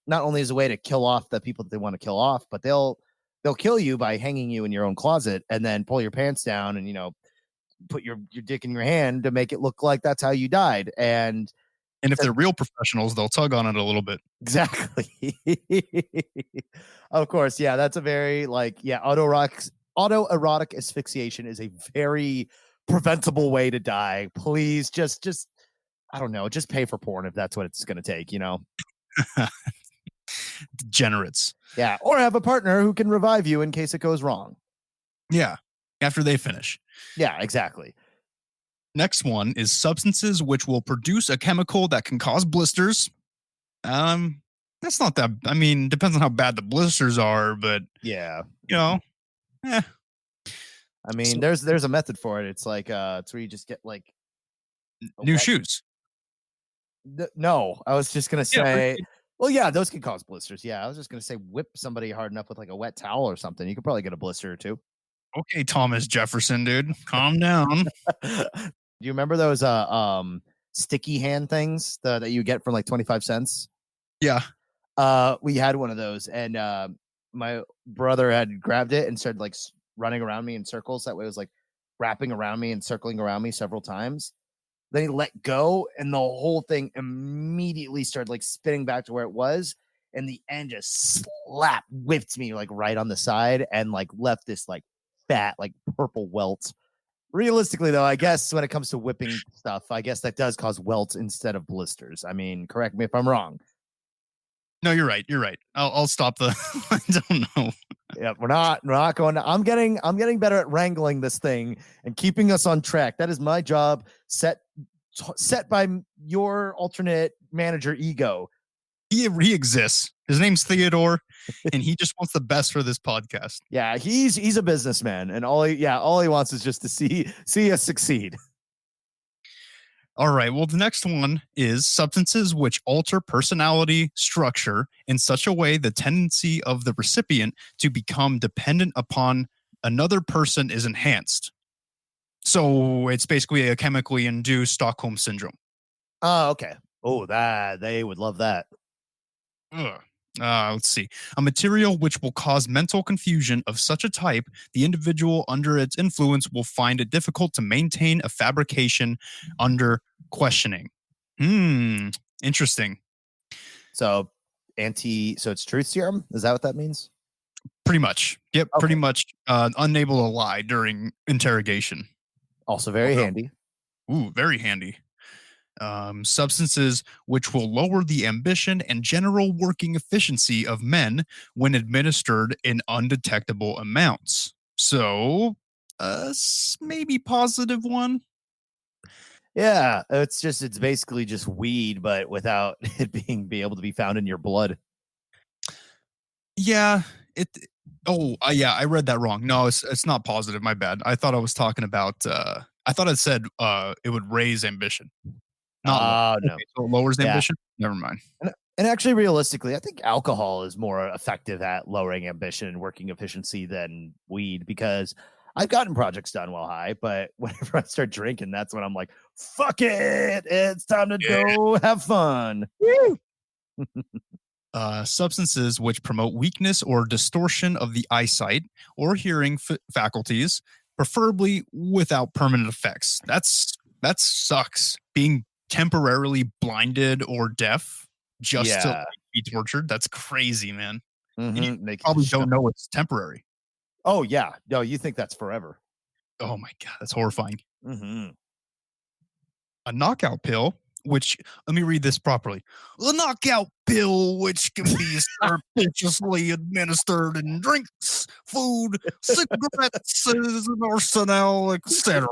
not only as a way to kill off the people that they want to kill off, but they'll kill you by hanging you in your own closet and then pull your pants down and put your dick in your hand to make it look like that's how you died. And if they're real professionals, they'll tug on it a little bit. Exactly. Of course, yeah, that's a very autoerotic asphyxiation is a very preventable way to die. Please just I don't know, just pay for porn if that's what it's going to take, Degenerates. Yeah, or have a partner who can revive you in case it goes wrong. Yeah, after they finish. Yeah, exactly. Next one is substances which will produce a chemical that can cause blisters. That's not that. I mean, depends on how bad the blisters are, but yeah, I mean, there's a method for it. It's like it's where you just get like new shoes. No, I was just gonna say. Well, yeah, those can cause blisters. Yeah, I was just gonna say whip somebody hard enough with like a wet towel or something. You could probably get a blister or two. Okay, Thomas Jefferson, dude, calm down. Do you remember those sticky hand things that you get for like 25 cents? Yeah. We had one of those, and my brother had grabbed it and started like running around me in circles. That way it was like wrapping around me and circling around me several times. Then he let go, and the whole thing immediately started like spinning back to where it was, and the end just whipped me like right on the side and like left this like fat like purple welt. Realistically, though, I guess when it comes to whipping stuff, I guess that does cause welts instead of blisters. I mean, correct me if I'm wrong. No, you're right. You're right. I'll stop the. I don't know. Yeah, we're not going to, I'm getting better at wrangling this thing and keeping us on track. That is my job, set by your alternate manager ego. He exists. His name's Theodore, and he just wants the best for this podcast. Yeah, he's a businessman, and all he wants is just to see us succeed. All right. Well, the next one is substances which alter personality structure in such a way the tendency of the recipient to become dependent upon another person is enhanced. So it's basically a chemically induced Stockholm syndrome. Oh, okay. Oh, that they would love that. Let's see. A material which will cause mental confusion of such a type, the individual under its influence will find it difficult to maintain a fabrication under questioning. Interesting. So it's truth serum? Is that what that means? Pretty much. Yep, Okay. pretty much unable to lie during interrogation. Also very handy. Ooh, very handy. Substances which will lower the ambition and general working efficiency of men when administered in undetectable amounts. So, maybe positive one. Yeah, it's basically just weed, but without it be able to be found in your blood. Yeah, yeah, I read that wrong. No, it's not positive. My bad. I thought I was talking about. I thought it said it would raise ambition. Not no. Okay, so it lowers the ambition. Never mind. And actually, realistically, I think alcohol is more effective at lowering ambition and working efficiency than weed, because I've gotten projects done while high, but whenever I start drinking, that's when I'm like, fuck it, it's time to go have fun. Substances which promote weakness or distortion of the eyesight or hearing faculties, preferably without permanent effects. That sucks. Being temporarily blinded or deaf just to be tortured. That's crazy, man. Mm-hmm. You probably don't know it's temporary. Oh yeah, no, you think that's forever. Oh my god, that's horrifying. Mm-hmm. A knockout pill, which, let me read this properly. A knockout pill which can be surreptitiously administered in drinks, food, cigarettes, an arsenal, etc.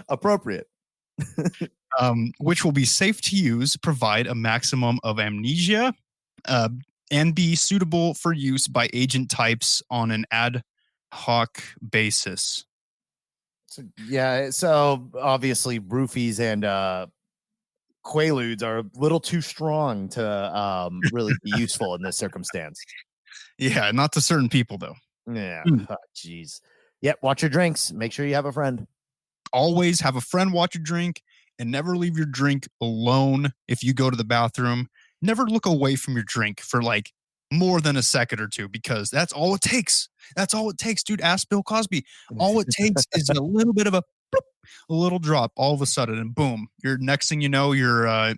Appropriate. Which will be safe to use, provide a maximum of amnesia, and be suitable for use by agent types on an ad hoc basis. So obviously roofies and quaaludes are a little too strong to really be useful in this circumstance. Yeah, not to certain people though. Yeah. Jeez. Yep. Watch your drinks. Make sure you have a friend. Always have a friend watch your drink, and never leave your drink alone if you go to the bathroom. Never look away from your drink for like more than a second or two, because that's all it takes. That's all it takes, dude. Ask Bill Cosby. All it takes is a little bit of a little drop all of a sudden, and boom, you're next thing you know, you're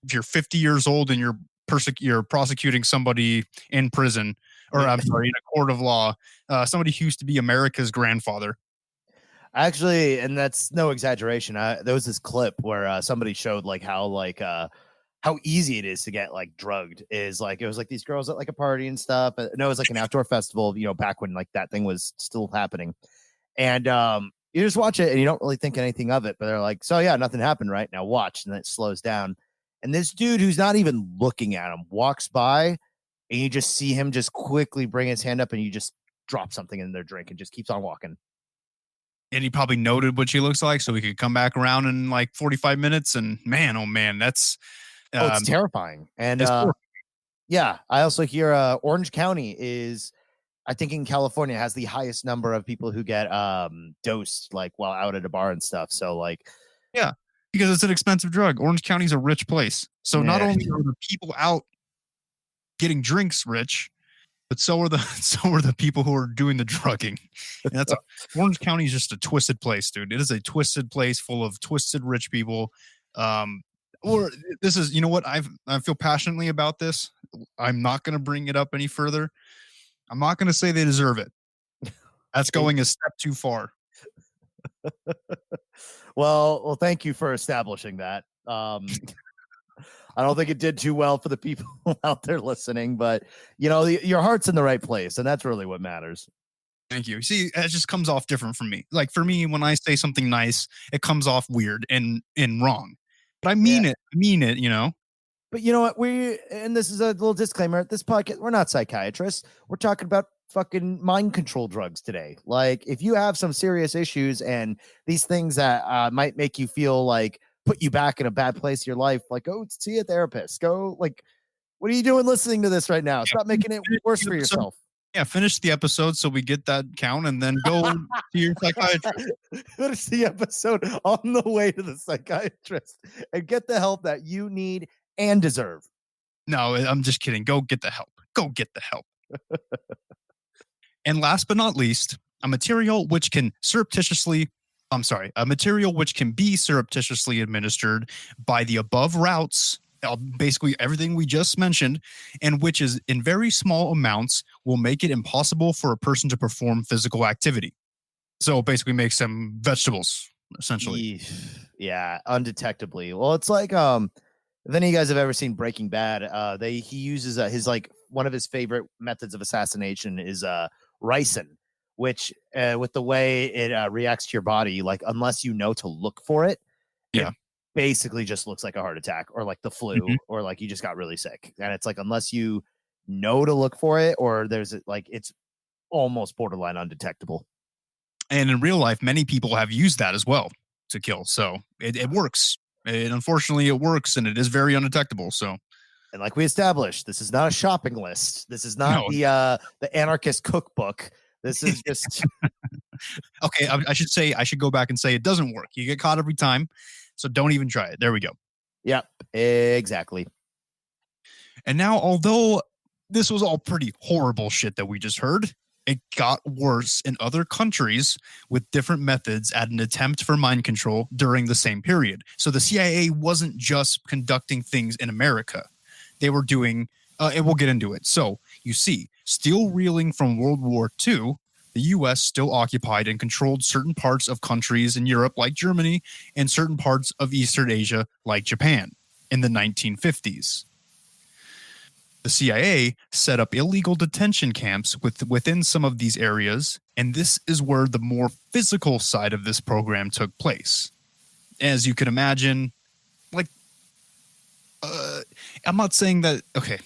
50 years old and you're prosecuting somebody in prison, or I'm sorry, in a court of law, somebody who used to be America's grandfather. Actually, and that's no exaggeration. There was this clip where somebody showed like how easy it is to get like drugged. Is like, it was like these girls at like a party and stuff. No, it was like an outdoor festival, back when like that thing was still happening. And you just watch it and you don't really think anything of it, but they're like, so yeah, nothing happened, right? Now watch. And then it slows down. And this dude who's not even looking at him walks by, and you just see him just quickly bring his hand up, and you just drop something in their drink and just keeps on walking. And he probably noted what she looks like so he could come back around in like 45 minutes. And man, oh man, that's it's terrifying. And yeah, I also hear Orange County is, I think in California, has the highest number of people who get dosed like while out at a bar and stuff. So like, yeah, because it's an expensive drug. Orange County's a rich place. So not only are the people out getting drinks rich, but so are the people who are doing the drugging. And that's Orange County is just a twisted place, dude. It is a twisted place full of twisted rich people. Or this is, you know what? I feel passionately about this. I'm not going to bring it up any further. I'm not going to say they deserve it. That's going a step too far. Well, thank you for establishing that. I don't think it did too well for the people out there listening, but your heart's in the right place, and that's really what matters. Thank you. See, it just comes off different from me. Like for me, when I say something nice, it comes off weird and wrong. But I mean it. I mean it, But you know what? And this is a little disclaimer. This podcast, we're not psychiatrists. We're talking about fucking mind control drugs today. Like, if you have some serious issues and these things that might make you feel like put you back in a bad place in your life, like, go see a therapist. Go, like, what are you doing listening to this right now? Stop making it worse for yourself. Yeah, finish the episode so we get that count, and then go to your psychiatrist. Finish the episode on the way to the psychiatrist and get the help that you need and deserve. No, I'm just kidding. Go get the help. Go get the help. And last but not least, a material which can be surreptitiously administered by the above routes, basically everything we just mentioned, and which is in very small amounts will make it impossible for a person to perform physical activity. So basically makes them vegetables, essentially. Yeah, undetectably. Well, it's like if any of you guys have ever seen Breaking Bad, he uses his one of his favorite methods of assassination is ricin, which with the way it reacts to your body, like unless you know to look for it, yeah, it basically just looks like a heart attack or like the flu or like you just got really sick. And it's like unless you know to look for it, or it's almost borderline undetectable. And in real life, many people have used that as well to kill. So it works. Unfortunately, it works, and it is very undetectable. So, and like we established, this is not a shopping list. This is not the anarchist cookbook. This is just okay. I should go back and say it doesn't work. You get caught every time, so don't even try it. There we go. Yep, exactly. And now, although this was all pretty horrible shit that we just heard, it got worse in other countries with different methods at an attempt for mind control during the same period. So the CIA wasn't just conducting things in America. They were doing, and we'll get into it. So you see, still reeling from World War II, the U.S. still occupied and controlled certain parts of countries in Europe like Germany and certain parts of Eastern Asia like Japan in the 1950s. The CIA set up illegal detention camps within some of these areas, and this is where the more physical side of this program took place. As you can imagine, I'm not saying that, okay,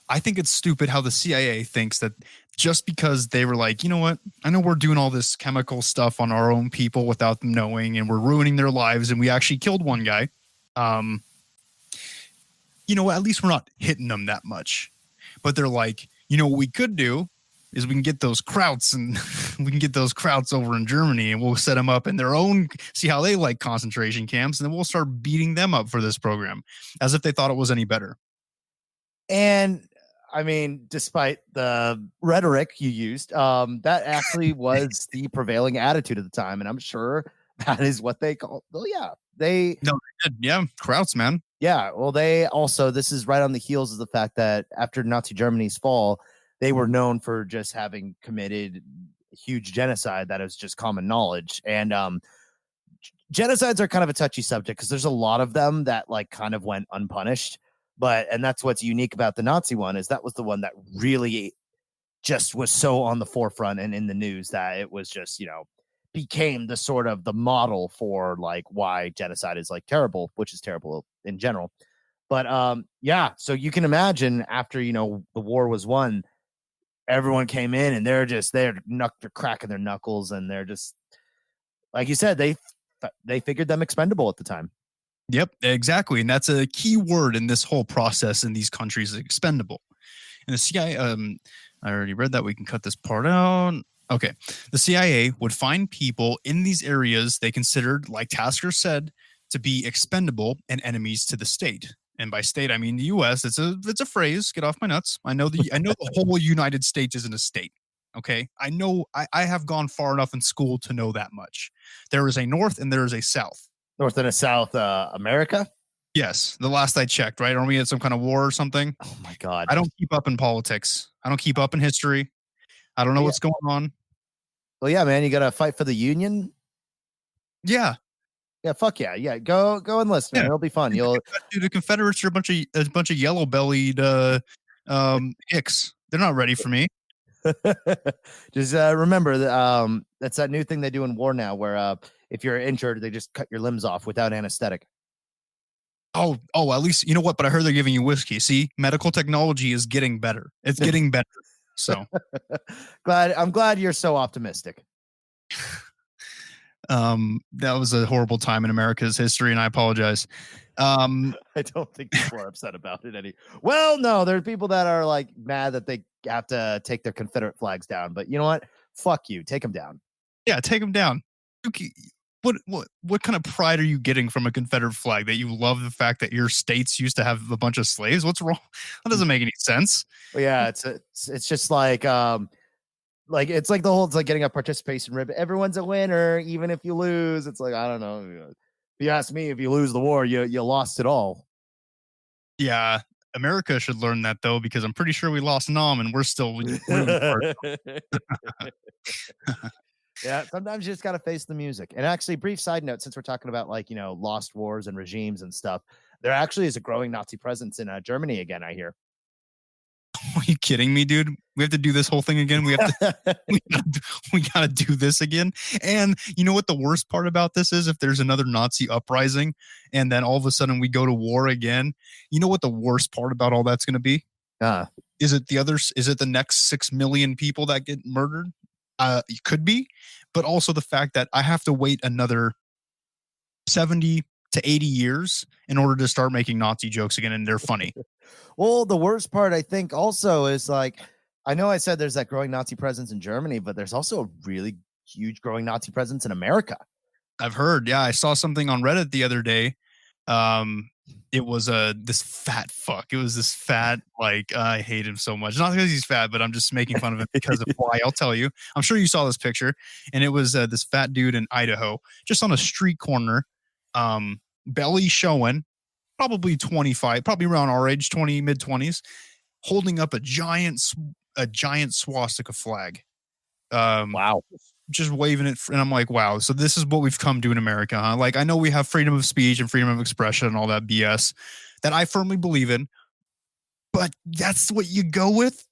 I think it's stupid how the CIA thinks that just because they were like, you know what, I know we're doing all this chemical stuff on our own people without them knowing, and we're ruining their lives, and we actually killed one guy. At least we're not hitting them that much. But they're like, what we could do is we can get those Krauts and we can get those Krauts over in Germany, and we'll set them up in their own, see how they like concentration camps, and then we'll start beating them up for this program as if they thought it was any better. And I mean, despite the rhetoric you used, that actually was the prevailing attitude at the time. And I'm sure that is what they call. Well, yeah, Krauts, man. Yeah, well, this is right on the heels of the fact that after Nazi Germany's fall, they were known for just having committed huge genocide that is just common knowledge. And genocides are kind of a touchy subject because there's a lot of them that kind of went unpunished. And that's what's unique about the Nazi one is that was the one that really just was so on the forefront and in the news that it was just, became the sort of the model for why genocide is terrible, which is terrible in general. But so you can imagine after the war was won, everyone came in and they're cracking their knuckles, and they're just, like you said, they figured them expendable at the time. Yep, exactly, and that's a key word in this whole process in these countries, expendable. And the CIA, I already read that. We can cut this part out. Okay. The CIA would find people in these areas they considered, like Tasker said, to be expendable and enemies to the state. And by state, I mean the U.S. It's a phrase. Get off my nuts. I know the whole United States isn't a state. Okay. I know I have gone far enough in school to know that much. There is a North and there is a South. North and a South America? Yes. The last I checked, right? Aren't we at some kind of war or something? Oh my God. I don't keep up in politics. I don't keep up in history. I don't know what's going on. Well, yeah, man, you got to fight for the Union. Yeah. Yeah, fuck yeah, yeah. Go enlist, man. Yeah. It'll be fun. Dude, the Confederates are a bunch of yellow bellied hicks. They're not ready for me. Just remember that that's that new thing they do in war now, where if you're injured, they just cut your limbs off without anesthetic. Oh, at least you know what? But I heard they're giving you whiskey. See, medical technology is getting better. It's getting better. So I'm glad you're so optimistic. that was a horrible time in America's history, and I apologize. I don't think people are upset about it Well, no, there's people that are like mad that they have to take their Confederate flags down. But you know what? Fuck you. Take them down. Yeah, take them down. What kind of pride are you getting from a Confederate flag, that you love the fact that your states used to have a bunch of slaves? What's wrong? That doesn't make any sense. Well, yeah, it's just like it's like it's like getting a participation ribbon. Everyone's a winner, even if you lose. It's like, I don't know. If you ask me, if you lose the war, you lost it all. Yeah, America should learn that though, because I'm pretty sure we lost Nam and we're still rooting for it. Yeah, sometimes you just got to face the music. And actually, brief side note, since we're talking about lost wars and regimes and stuff, there actually is a growing Nazi presence in Germany again, I hear. Are you kidding me, dude? We have to do this whole thing again. We have to. we gotta do this again. And you know what the worst part about this is? If there's another Nazi uprising, and then all of a sudden we go to war again, you know what the worst part about all that's going to be? Is it the others? Is it the next 6 million people that get murdered? It could be, but also the fact that I have to wait another 70 to 80 years in order to start making Nazi jokes again, and they're funny. Well, the worst part, I think, also is like, I know I said there's that growing Nazi presence in Germany, but there's also a really huge growing Nazi presence in America. I've heard. Yeah, I saw something on Reddit the other day. It was this fat fuck. It was this fat, I hate him so much. Not because he's fat, but I'm just making fun of him because of why. I'll tell you. I'm sure you saw this picture, and it was this fat dude in Idaho, just on a street corner, belly showing, probably 25, probably around our age, 20, mid 20s, holding up a giant swastika flag. Wow. Just waving it. And I'm like, wow. So this is what we've come to in America, huh? Like, I know we have freedom of speech and freedom of expression and all that BS that I firmly believe in, but that's what you go with?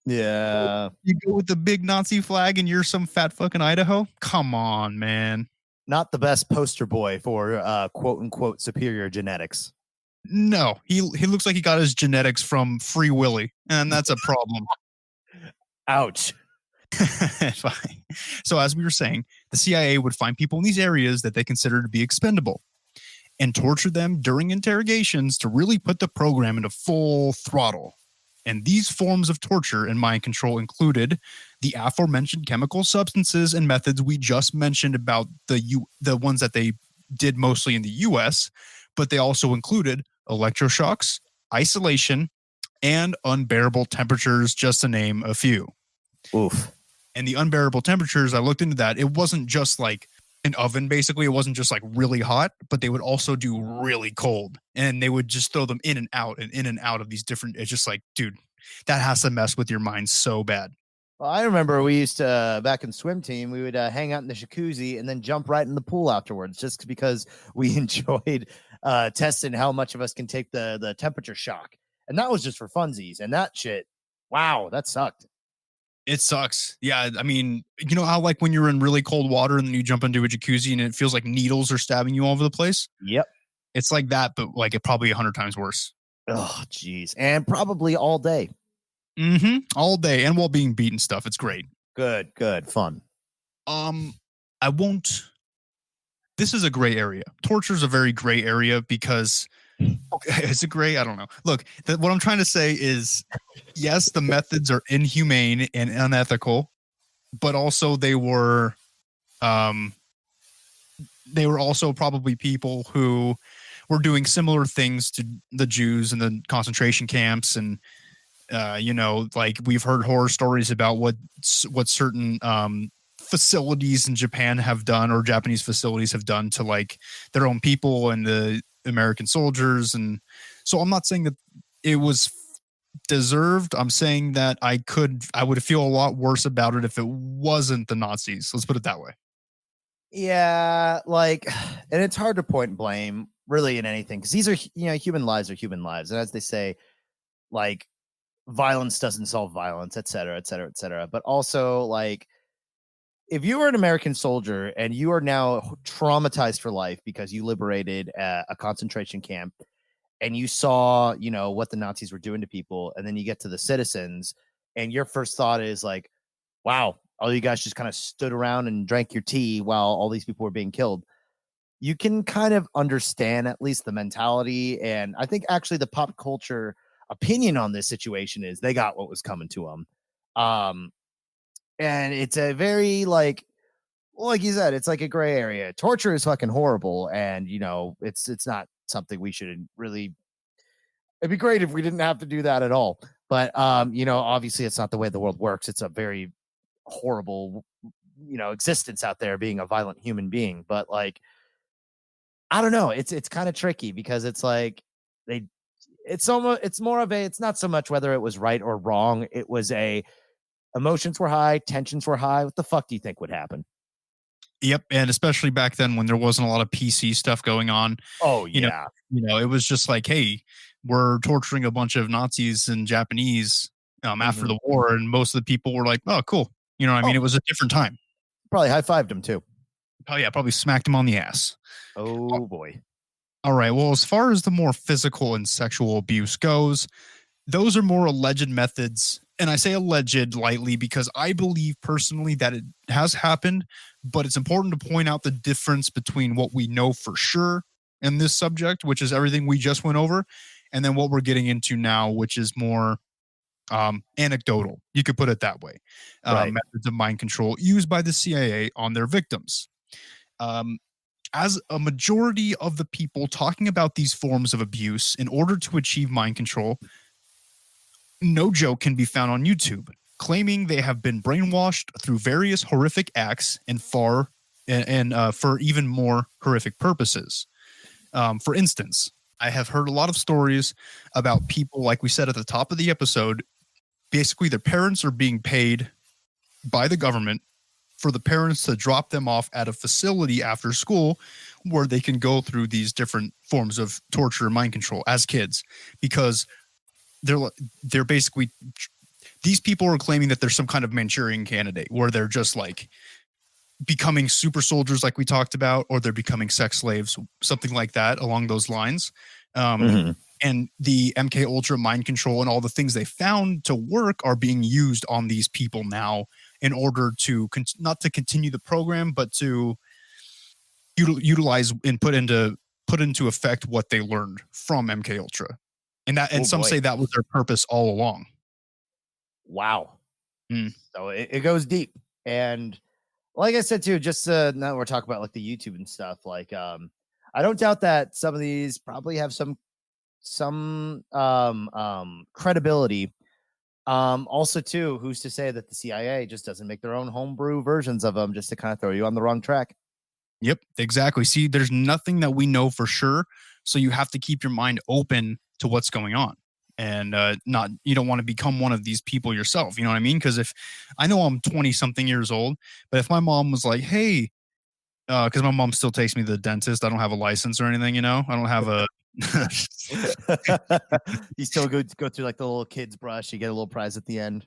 Yeah. You go with the big Nazi flag and you're some fat fucking Idaho? Come on, man. Not the best poster boy for quote unquote superior genetics. No, he looks like he got his genetics from Free Willy, and that's a problem. Ouch. Fine. So as we were saying, the CIA would find people in these areas that they considered to be expendable and torture them during interrogations to really put the program into full throttle. And these forms of torture and mind control included the aforementioned chemical substances and methods we just mentioned about the ones that they did mostly in the US, but they also included electroshocks, isolation, and unbearable temperatures, just to name a few. Oof. And the unbearable temperatures, I looked into that. It wasn't just like an oven, basically. It wasn't just like really hot, but they would also do really cold. And they would just throw them in and out of these different. It's just like, dude, that has to mess with your mind so bad. Well, I remember we used to, back in swim team, we would hang out in the jacuzzi and then jump right in the pool afterwards, just because we enjoyed testing how much of us can take the temperature shock. And that was just for funsies. And that shit, wow, that sucked. It sucks. Yeah. I mean, you know how like when you're in really cold water and then you jump into a jacuzzi and it feels like needles are stabbing you all over the place? Yep. It's like that, but like it probably 100 times worse. Oh, geez. And probably all day. Mm-hmm. All day. And while being beaten stuff. It's great. Good. Fun. I won't. This is a gray area. Torture is a very gray area because, okay, is it gray? I don't know. Look, what I'm trying to say is, yes, the methods are inhumane and unethical, but also they were also probably people who were doing similar things to the Jews in the concentration camps. And, like we've heard horror stories about what certain facilities in Japan have done, or Japanese facilities have done to like their own people and the American soldiers. And so I'm not saying that it was deserved. I'm saying that I would feel a lot worse about it if it wasn't the Nazis. Let's put it that way. Yeah, like, and it's hard to point blame really in anything because these are, human lives are human lives. And as they say, like, violence doesn't solve violence, et cetera, et cetera, et cetera. But also, like, if you are an American soldier and you are now traumatized for life because you liberated a concentration camp and you saw, what the Nazis were doing to people, and then you get to the citizens, and your first thought is like, wow, all you guys just kind of stood around and drank your tea while all these people were being killed. You can kind of understand at least the mentality. And I think actually the pop culture opinion on this situation is they got what was coming to them. And it's a very like you said, it's like a gray area. Torture is fucking horrible. And, it's not something we should really, it'd be great if we didn't have to do that at all. But, obviously it's not the way the world works. It's a very horrible, existence out there being a violent human being. But like, I don't know. It's kind of tricky because it's like it's more of a, it's not so much whether it was right or wrong. It was emotions were high, tensions were high. What the fuck do you think would happen? Yep, and especially back then when there wasn't a lot of PC stuff going on. Oh you know, yeah. it was just like, hey, we're torturing a bunch of Nazis and Japanese after the war, and most of the people were like, oh, cool. You know what I mean? It was a different time. Probably high-fived him too. Oh yeah, probably smacked him on the ass. Oh boy. All right. Well, as far as the more physical and sexual abuse goes, those are more alleged methods. And I say alleged lightly because I believe personally that it has happened, but it's important to point out the difference between what we know for sure in this subject, which is everything we just went over, and then what we're getting into now, which is more anecdotal. You could put it that way. Right. Methods of mind control used by the CIA on their victims. As a majority of the people talking about these forms of abuse in order to achieve mind control, no joke, can be found on YouTube, claiming they have been brainwashed through various horrific acts and for even more horrific purposes. For instance, I have heard a lot of stories about people, like we said at the top of the episode, basically their parents are being paid by the government for the parents to drop them off at a facility after school where they can go through these different forms of torture and mind control as kids, because they're basically, these people are claiming that there's some kind of Manchurian candidate where they're just like becoming super soldiers like we talked about, or they're becoming sex slaves, something like that along those lines. And the MK Ultra mind control and all the things they found to work are being used on these people now in order to not to continue the program, but to utilize and put into effect what they learned from MK Ultra. And some say that was their purpose all along. Wow. So it goes deep. And like I said too, just now we're talking about like the YouTube and stuff. Like I don't doubt that some of these probably have some credibility. Also too, who's to say that the CIA just doesn't make their own homebrew versions of them just to kind of throw you on the wrong track? Yep, exactly. See, there's nothing that we know for sure, so you have to keep your mind open to what's going on, and you don't want to become one of these people yourself. You know what I mean? Because if I know I'm 20 something years old, but if my mom was like, hey, because my mom still takes me to the dentist, I don't have a license or anything, I don't have a You still go through like the little kids brush, you get a little prize at the end.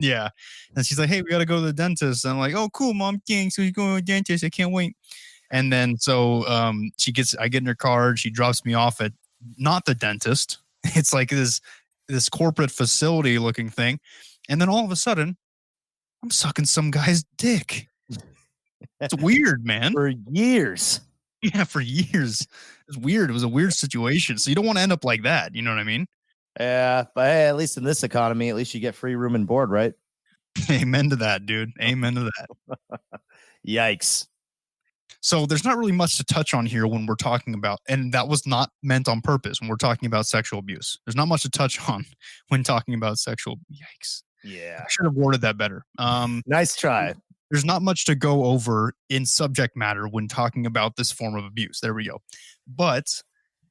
Yeah. And she's like, hey, we got to go to the dentist. And I'm like, oh, cool, mom. Thanks. We're going to the dentist. I can't wait. And then so I get in her car. She drops me off at not the dentist. It's like this corporate facility looking thing. And then all of a sudden, I'm sucking some guy's dick. It's weird, man. For years. Yeah, for years. It's weird. It was a weird situation. So you don't want to end up like that. You know what I mean? Yeah, but hey, at least in this economy, at least you get free room and board, right? Amen to that, dude. Amen to that. Yikes. So there's not really much to touch on here when we're talking about, and that was not meant on purpose when we're talking about sexual abuse. There's not much to touch on when talking about sexual. Yikes. Yeah. I should have worded that better. Nice try. There's not much to go over in subject matter when talking about this form of abuse. There we go. But,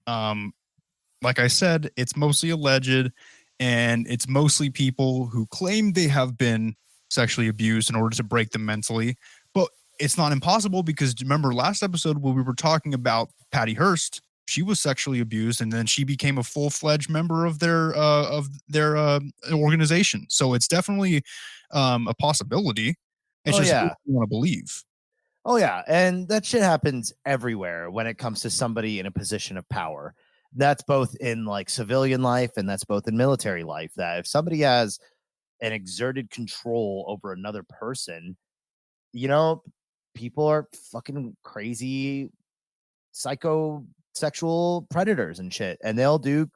like I said, it's mostly alleged, and it's mostly people who claim they have been sexually abused in order to break them mentally. But it's not impossible because remember last episode when we were talking about Patty Hearst, she was sexually abused and then she became a full-fledged member of their organization. So it's definitely a possibility. It's Oh just yeah. what you want to believe. Oh yeah, and that shit happens everywhere when it comes to somebody in a position of power. That's both in like civilian life and that's both in military life. That if somebody has an exerted control over another person, you know, people are fucking crazy psychosexual predators and shit, and they'll do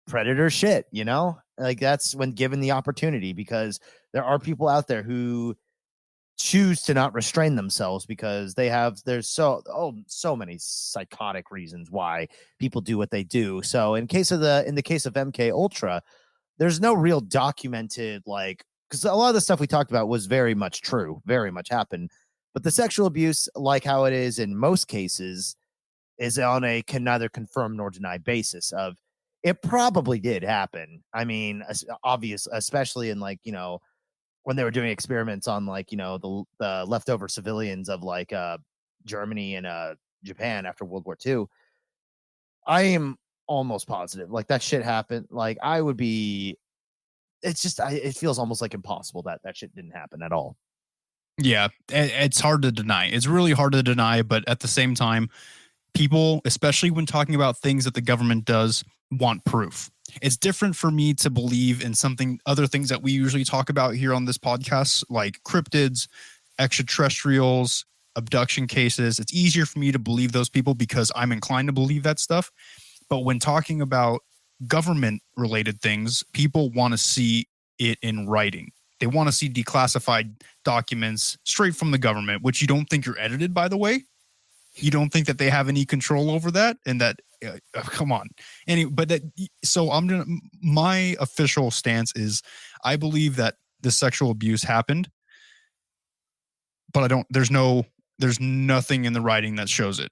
predator shit, you know? Like that's when given the opportunity, because there are people out there who choose to not restrain themselves because there's so many psychotic reasons why people do what they do. So in the case of MK Ultra, there's no real documented, like, because a lot of the stuff we talked about was very much true, very much happened, but the sexual abuse, like how it is in most cases, is on a can neither confirm nor deny basis of it probably did happen. I mean, obvious, especially in like, when they were doing experiments on like, the leftover civilians of like Germany and Japan after World War II. I am almost positive like that shit happened. Like I would be, it's just, it feels almost like impossible that that shit didn't happen at all. Yeah, it's hard to deny. It's really hard to deny, but at the same time, people, especially when talking about things that the government does, want proof. It's different for me to believe in other things that we usually talk about here on this podcast, like cryptids, extraterrestrials, abduction cases. It's easier for me to believe those people because I'm inclined to believe that stuff. But when talking about government related things, people want to see it in writing. They want to see declassified documents straight from the government, which you don't think you're edited, by the way. You don't think that they have any control over that, and that come on. So my official stance is I believe that the sexual abuse happened, but there's nothing in the writing that shows it.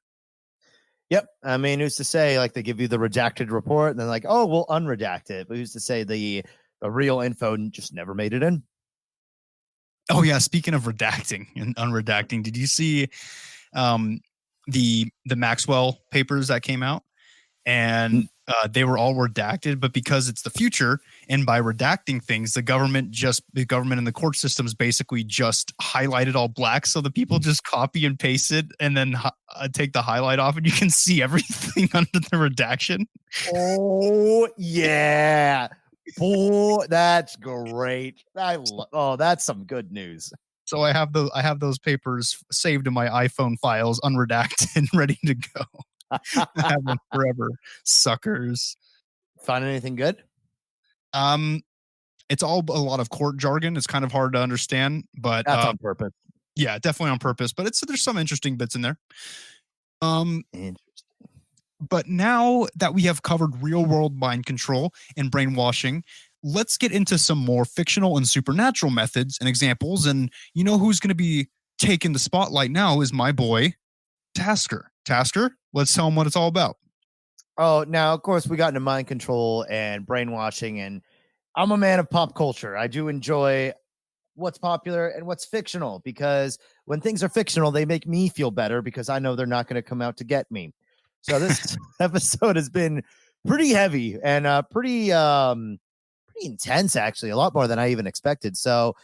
Yep. I mean, who's to say like they give you the redacted report and then like, oh, we'll unredact it. But who's to say the real info just never made it in? Oh yeah. Speaking of redacting and unredacting, did you see the Maxwell papers that came out? And they were all redacted, but because it's the future, and by redacting things, the government and the court systems basically just highlighted all black, so the people just copy and paste it, and then take the highlight off, and you can see everything under the redaction. Oh yeah, boy, that's great. That's some good news. So I have those papers saved in my iPhone files, unredacted, ready to go. I have them forever, suckers. Find anything good? It's all a lot of court jargon. It's kind of hard to understand, but That's on purpose. Yeah, definitely on purpose. But there's some interesting bits in there. Interesting. But now that we have covered real world mind control and brainwashing, let's get into some more fictional and supernatural methods and examples. And you know who's going to be taking the spotlight now is my boy Tasker. Tasker, let's tell him what it's all about. Oh, now, of course, we got into mind control and brainwashing, and I'm a man of pop culture. I do enjoy what's popular and what's fictional, because when things are fictional, they make me feel better because I know they're not going to come out to get me. So this episode has been pretty heavy and pretty intense, actually, a lot more than I even expected. So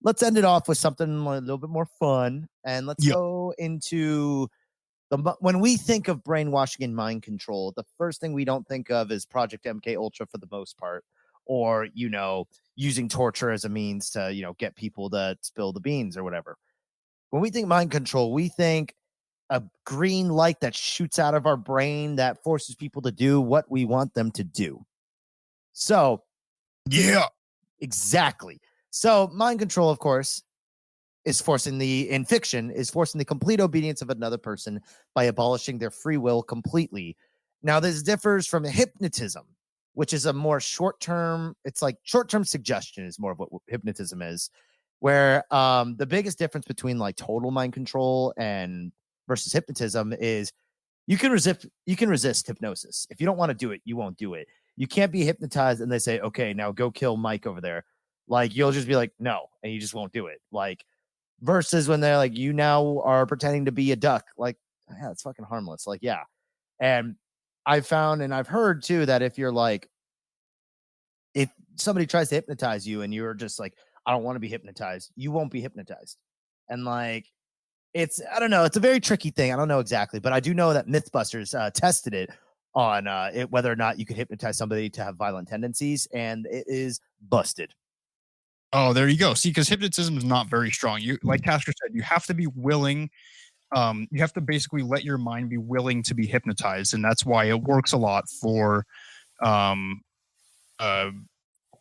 let's end it off with something a little bit more fun, and let's go into when we think of brainwashing and mind control, the first thing we don't think of is Project MK Ultra for the most part, or, using torture as a means to, get people to spill the beans or whatever. When we think mind control, we think a green light that shoots out of our brain that forces people to do what we want them to do. So, yeah, exactly. So mind control, of course, is forcing the complete obedience of another person by abolishing their free will completely. Now, this differs from hypnotism, which is a more short-term, it's like short-term suggestion is more of what hypnotism is, where the biggest difference between like total mind control and versus hypnotism is you can resist hypnosis. If you don't want to do it, you won't do it. You can't be hypnotized and they say, okay, now go kill Mike over there. Like, you'll just be like, no, and you just won't do it. Like, versus when they're like, you now are pretending to be a duck. Like, yeah, it's fucking harmless. Like, yeah. And I've found and I've heard too that if you're like, if somebody tries to hypnotize you and you're just like, I don't want to be hypnotized, you won't be hypnotized. And like, I don't know, it's a very tricky thing. I don't know exactly, but I do know that Mythbusters tested it on whether or not you could hypnotize somebody to have violent tendencies, and it is busted. Oh, there you go. See, because hypnotism is not very strong. You, like Tasker said, you have to be willing. You have to basically let your mind be willing to be hypnotized, and that's why it works a lot for um,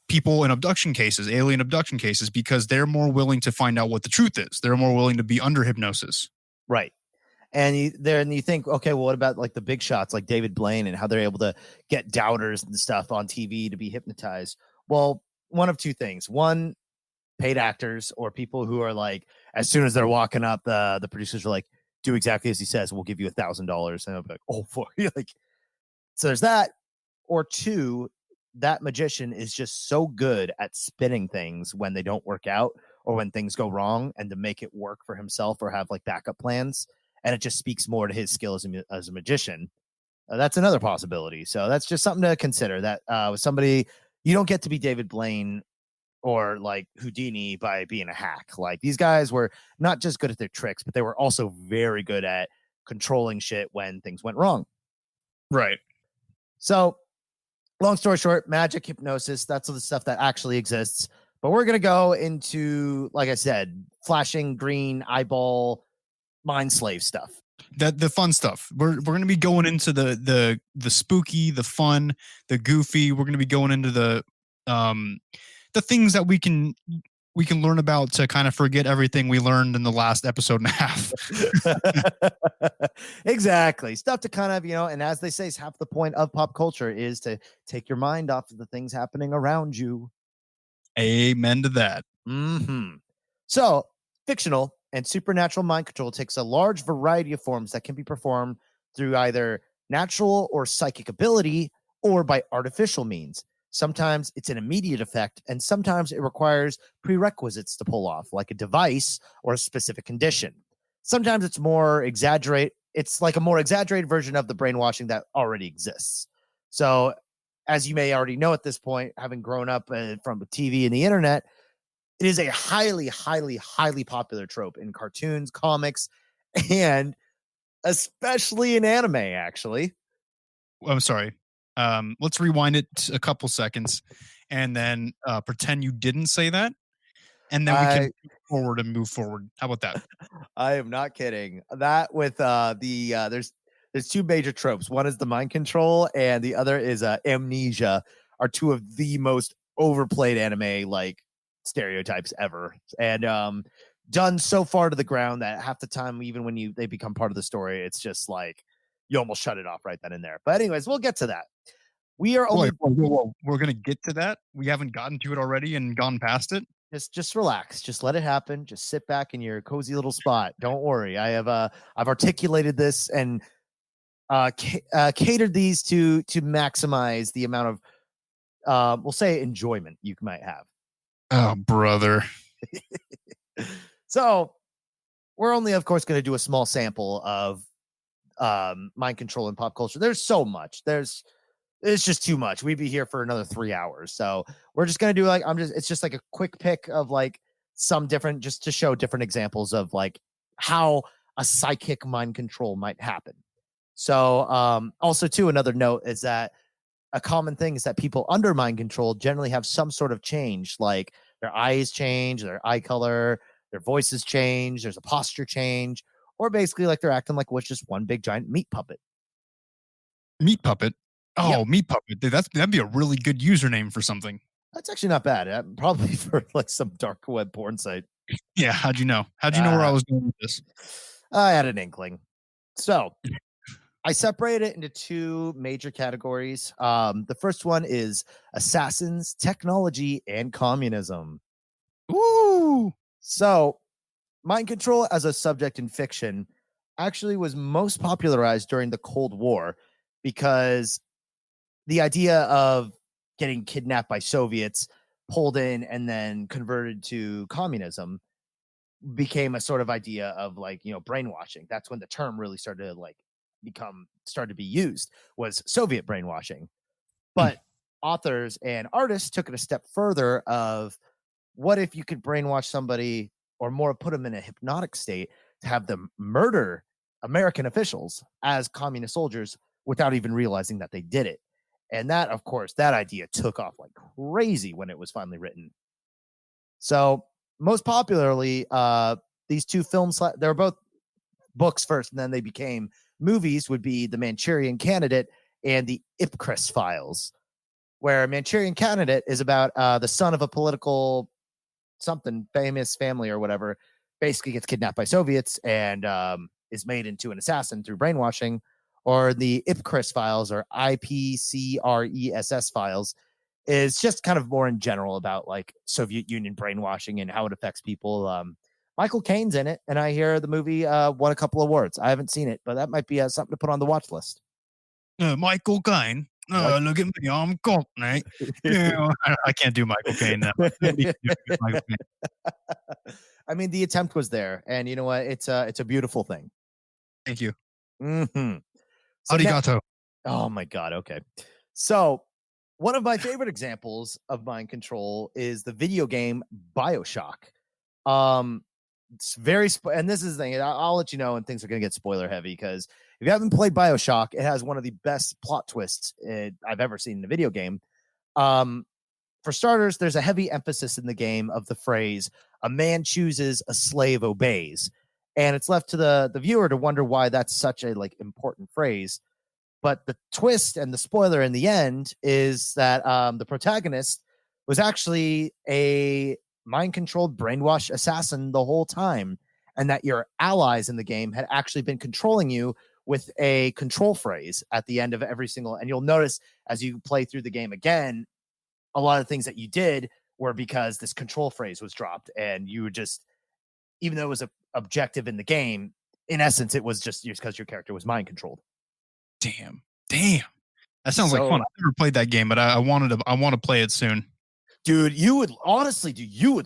people in abduction cases, alien abduction cases, because they're more willing to find out what the truth is. They're more willing to be under hypnosis. Right. And you think, okay, well, what about like the big shots like David Blaine and how they're able to get doubters and stuff on TV to be hypnotized? Well, one of two things. One, paid actors or people who are like, as soon as they're walking up, the producers are like, do exactly as he says, we'll give you $1,000. And I'll be like, oh, fuck. Like, so there's that. Or two, that magician is just so good at spinning things when they don't work out or when things go wrong, and to make it work for himself or have like backup plans. And it just speaks more to his skill as a magician. That's another possibility. So that's just something to consider, that with somebody, you don't get to be David Blaine or like Houdini by being a hack. Like, these guys were not just good at their tricks, but they were also very good at controlling shit when things went wrong. Right. So, long story short, magic, hypnosis, that's all the stuff that actually exists. But we're going to go into, like I said, flashing green eyeball mind slave stuff. The fun stuff. We're going to be going into the spooky, the fun, the goofy. We're going to be going into the things that we can learn about to kind of forget everything we learned in the last episode and a half. Exactly. Stuff to kind of, and as they say, half the point of pop culture is to take your mind off of the things happening around you. Amen to that. Mm-hmm. So, fictional and supernatural mind control takes a large variety of forms that can be performed through either natural or psychic ability or by artificial means. Sometimes it's an immediate effect, and sometimes it requires prerequisites to pull off, like a device or a specific condition. Sometimes it's more exaggerate. It's like a more exaggerated version of the brainwashing that already exists. So, as you may already know at this point, having grown up from TV and the internet, it is a highly, highly, highly popular trope in cartoons, comics, and especially in anime, actually. I'm sorry. Let's rewind it a couple seconds and then pretend you didn't say that. And then we can move forward and move forward. How about that? I am not kidding. That with there's two major tropes. One is the mind control, and the other is amnesia. Are two of the most overplayed anime like stereotypes ever, and done so far to the ground that half the time, even when they become part of the story, it's just like you almost shut it off right then and there. But anyways, we'll get to that. We are only whoa. We're gonna get to that. We haven't gotten to it already and gone past it. Just relax. Just let it happen. Just sit back in your cozy little spot. Don't worry. I've articulated this and catered these to maximize the amount of we'll say enjoyment you might have. Oh, brother. So we're only, of course, going to do a small sample of mind control in pop culture. There's so much. It's just too much. We'd be here for another 3 hours. So we're just going to do it's just like a quick pick of like some different, just to show different examples of like how a psychic mind control might happen. So also too, another note is that a common thing is that people under mind control generally have some sort of change, like their eyes change, their eye color, their voices change, there's a posture change, or basically like they're acting like what's just one big giant meat puppet. Meat puppet? Oh, Yep. Meat puppet. That'd be a really good username for something. That's actually not bad. Probably for like some dark web porn site. Yeah, how'd you know? How'd you know where I was going with this? I had an inkling. So I separate it into two major categories. The first one is assassins, technology, and communism. Ooh. So mind control as a subject in fiction actually was most popularized during the Cold War because the idea of getting kidnapped by Soviets, pulled in, and then converted to communism became a sort of idea of like, brainwashing. That's when the term really started to like started to be used, was Soviet brainwashing. But authors and artists took it a step further of, what if you could brainwash somebody, or more, put them in a hypnotic state to have them murder American officials as communist soldiers without even realizing that they did it? And that, of course, that idea took off like crazy when it was finally written. So most popularly, these two films, they were both books first, and then they became movies, would be The Manchurian Candidate and The Ipcris Files, where Manchurian Candidate is about the son of a political something famous family or whatever, basically gets kidnapped by Soviets and is made into an assassin through brainwashing. Or the Ipcris Files, or IPCRESS Files, is just kind of more in general about like Soviet Union brainwashing and how it affects people. Michael Caine's in it, and I hear the movie won a couple awards. I haven't seen it, but that might be something to put on the watch list. Michael Caine. Look at me, I'm Cockney. I can't do Michael Caine now. Michael Caine. I mean, the attempt was there, and you know what? It's a beautiful thing. Thank you. Mm-hmm. So Arigato. Oh my God. Okay. So one of my favorite examples of mind control is the video game BioShock. It's very, and this is the thing, I'll let you know when things are going to get spoiler heavy, because if you haven't played BioShock, it has one of the best plot twists I've ever seen in a video game. For starters, there's a heavy emphasis in the game of the phrase, "a man chooses, a slave obeys." And it's left to the viewer to wonder why that's such a like important phrase. But the twist and the spoiler in the end is that the protagonist was actually a mind-controlled, brainwashed assassin the whole time, and that your allies in the game had actually been controlling you with a control phrase at the end of every single. And you'll notice as you play through the game again, a lot of things that you did were because this control phrase was dropped, and you would just, even though it was a objective in the game, in essence, it was just because your character was mind controlled. Damn. That sounds like fun. I've never played that game, but I want to play it soon. Dude, you would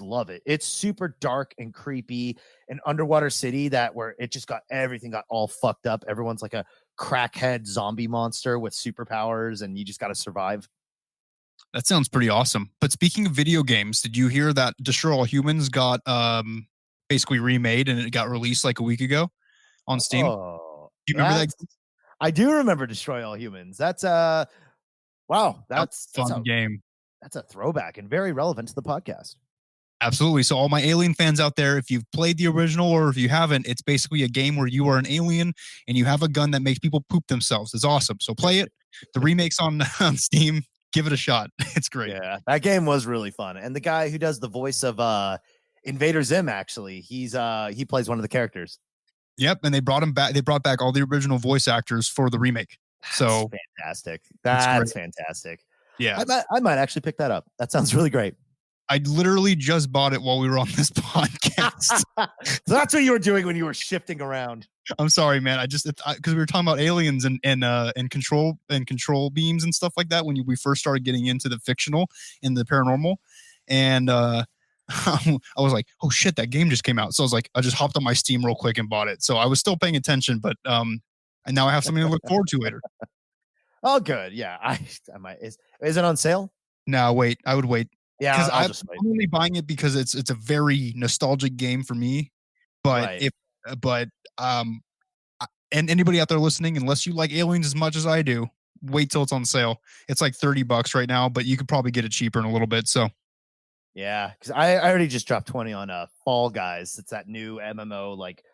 love it. It's super dark and creepy, an underwater city where it just everything got all fucked up. Everyone's like a crackhead zombie monster with superpowers, and you just got to survive. That sounds pretty awesome. But speaking of video games, did you hear that Destroy All Humans got basically remade, and it got released like a week ago on Steam? Oh, do you remember that? I do remember Destroy All Humans. That's wow, that's a fun game. That's a throwback and very relevant to the podcast. Absolutely. So all my Alien fans out there, if you've played the original or if you haven't, it's basically a game where you are an alien and you have a gun that makes people poop themselves. It's awesome. So play it. The remake's on Steam. Give it a shot. It's great. Yeah, that game was really fun. And the guy who does the voice of Invader Zim, actually, he plays one of the characters. Yep, and they brought him back. They brought back all the original voice actors for the remake. So fantastic. That's fantastic. Yeah, I might actually pick that up. That sounds really great. I literally just bought it while we were on this podcast. So that's what you were doing when you were shifting around. I'm sorry, man. I just because we were talking about aliens and control beams and stuff like that when we first started getting into the fictional and the paranormal, and I was like, oh shit, that game just came out. So I was like, I just hopped on my Steam real quick and bought it. So I was still paying attention, but and now I have something to look forward to later. Oh, good. Yeah, I might. Is it on sale? No, wait. I would wait. Yeah, because I'm only buying it because it's a very nostalgic game for me. But and anybody out there listening, unless you like aliens as much as I do, wait till it's on sale. It's like $30 right now, but you could probably get it cheaper in a little bit. So yeah, because I already just dropped 20 on Fall Guys. It's that new MMO. Like,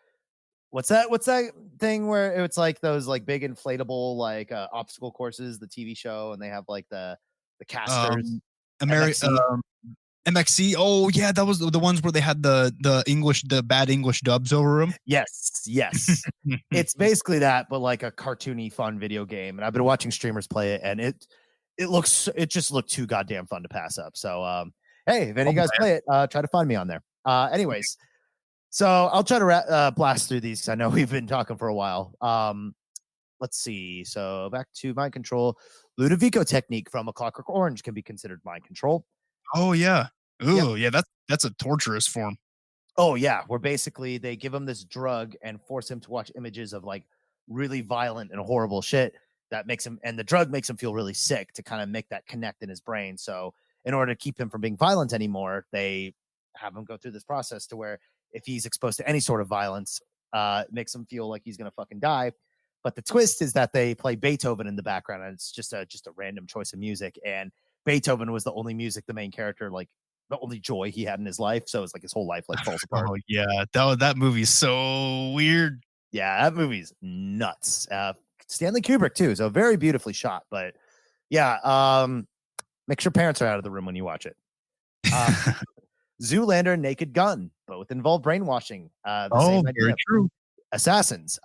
what's that thing where it's like those like big inflatable like obstacle courses, the TV show, and they have like the casters. MXC. Oh yeah, that was the ones where they had the bad English dubs over them. Yes. It's basically that, but like a cartoony, fun video game. And I've been watching streamers play it, and it just looked too goddamn fun to pass up. So hey, if any of you guys play it, try to find me on there. Anyways, so I'll try to blast through these because I know we've been talking for a while. Let's see. So back to mind control. Ludovico technique from A Clockwork Orange can be considered mind control. Oh yeah. Ooh, yeah. That's a torturous form. Oh yeah, where basically they give him this drug and force him to watch images of like really violent and horrible shit that makes him, and the drug makes him feel really sick to kind of make that connect in his brain. So in order to keep him from being violent anymore, they have him go through this process to where if he's exposed to any sort of violence, it makes him feel like he's gonna fucking die. But the twist is that they play Beethoven in the background, and it's just a random choice of music. And Beethoven was the only music the main character like the only joy he had in his life. So it's like his whole life like falls apart. Oh yeah, that movie's so weird. Yeah, that movie's nuts. Stanley Kubrick too, so very beautifully shot. But yeah, make sure parents are out of the room when you watch it. Zoolander and Naked Gun both involve brainwashing. The same idea. Very true. Assassins,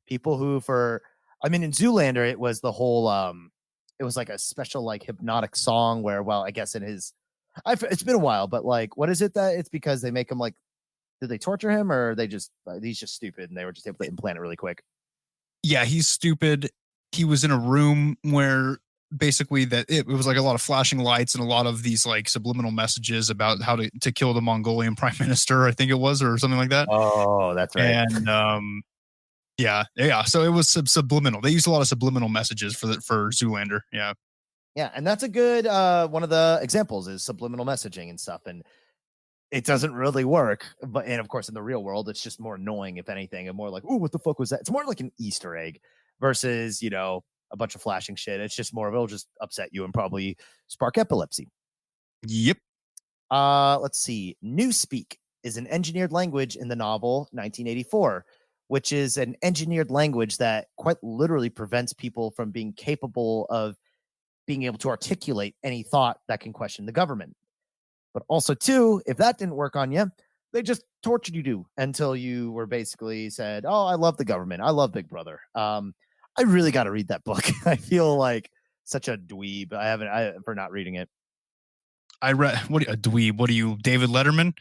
people who in Zoolander it was the whole it was like a special like hypnotic song where, well, I guess it's been a while, but like what is it that it's because they make him like, did they torture him or they just he's just stupid and they were just able to implant it really quick? Yeah, he's stupid. He was in a room where basically that it was like a lot of flashing lights and a lot of these like subliminal messages about how to kill the Mongolian prime minister, I think it was, or something like that. Oh, that's right. And yeah. So it was subliminal. They used a lot of subliminal messages for Zoolander. Yeah. Yeah, and that's a good one of the examples is subliminal messaging and stuff. And it doesn't really work, but and of course in the real world it's just more annoying if anything, and more like, oh, what the fuck was that? It's more like an Easter egg versus a bunch of flashing shit. It's just more of it'll just upset you and probably spark epilepsy. Yep. Let's see. Newspeak is an engineered language in the novel 1984, which is an engineered language that quite literally prevents people from being capable of being able to articulate any thought that can question the government. But also, too, if that didn't work on you, they just tortured you until you were basically said, "Oh, I love the government. I love Big Brother." I really got to read that book. I feel like such a dweeb. For not reading it. I read a dweeb. What are you, David Letterman?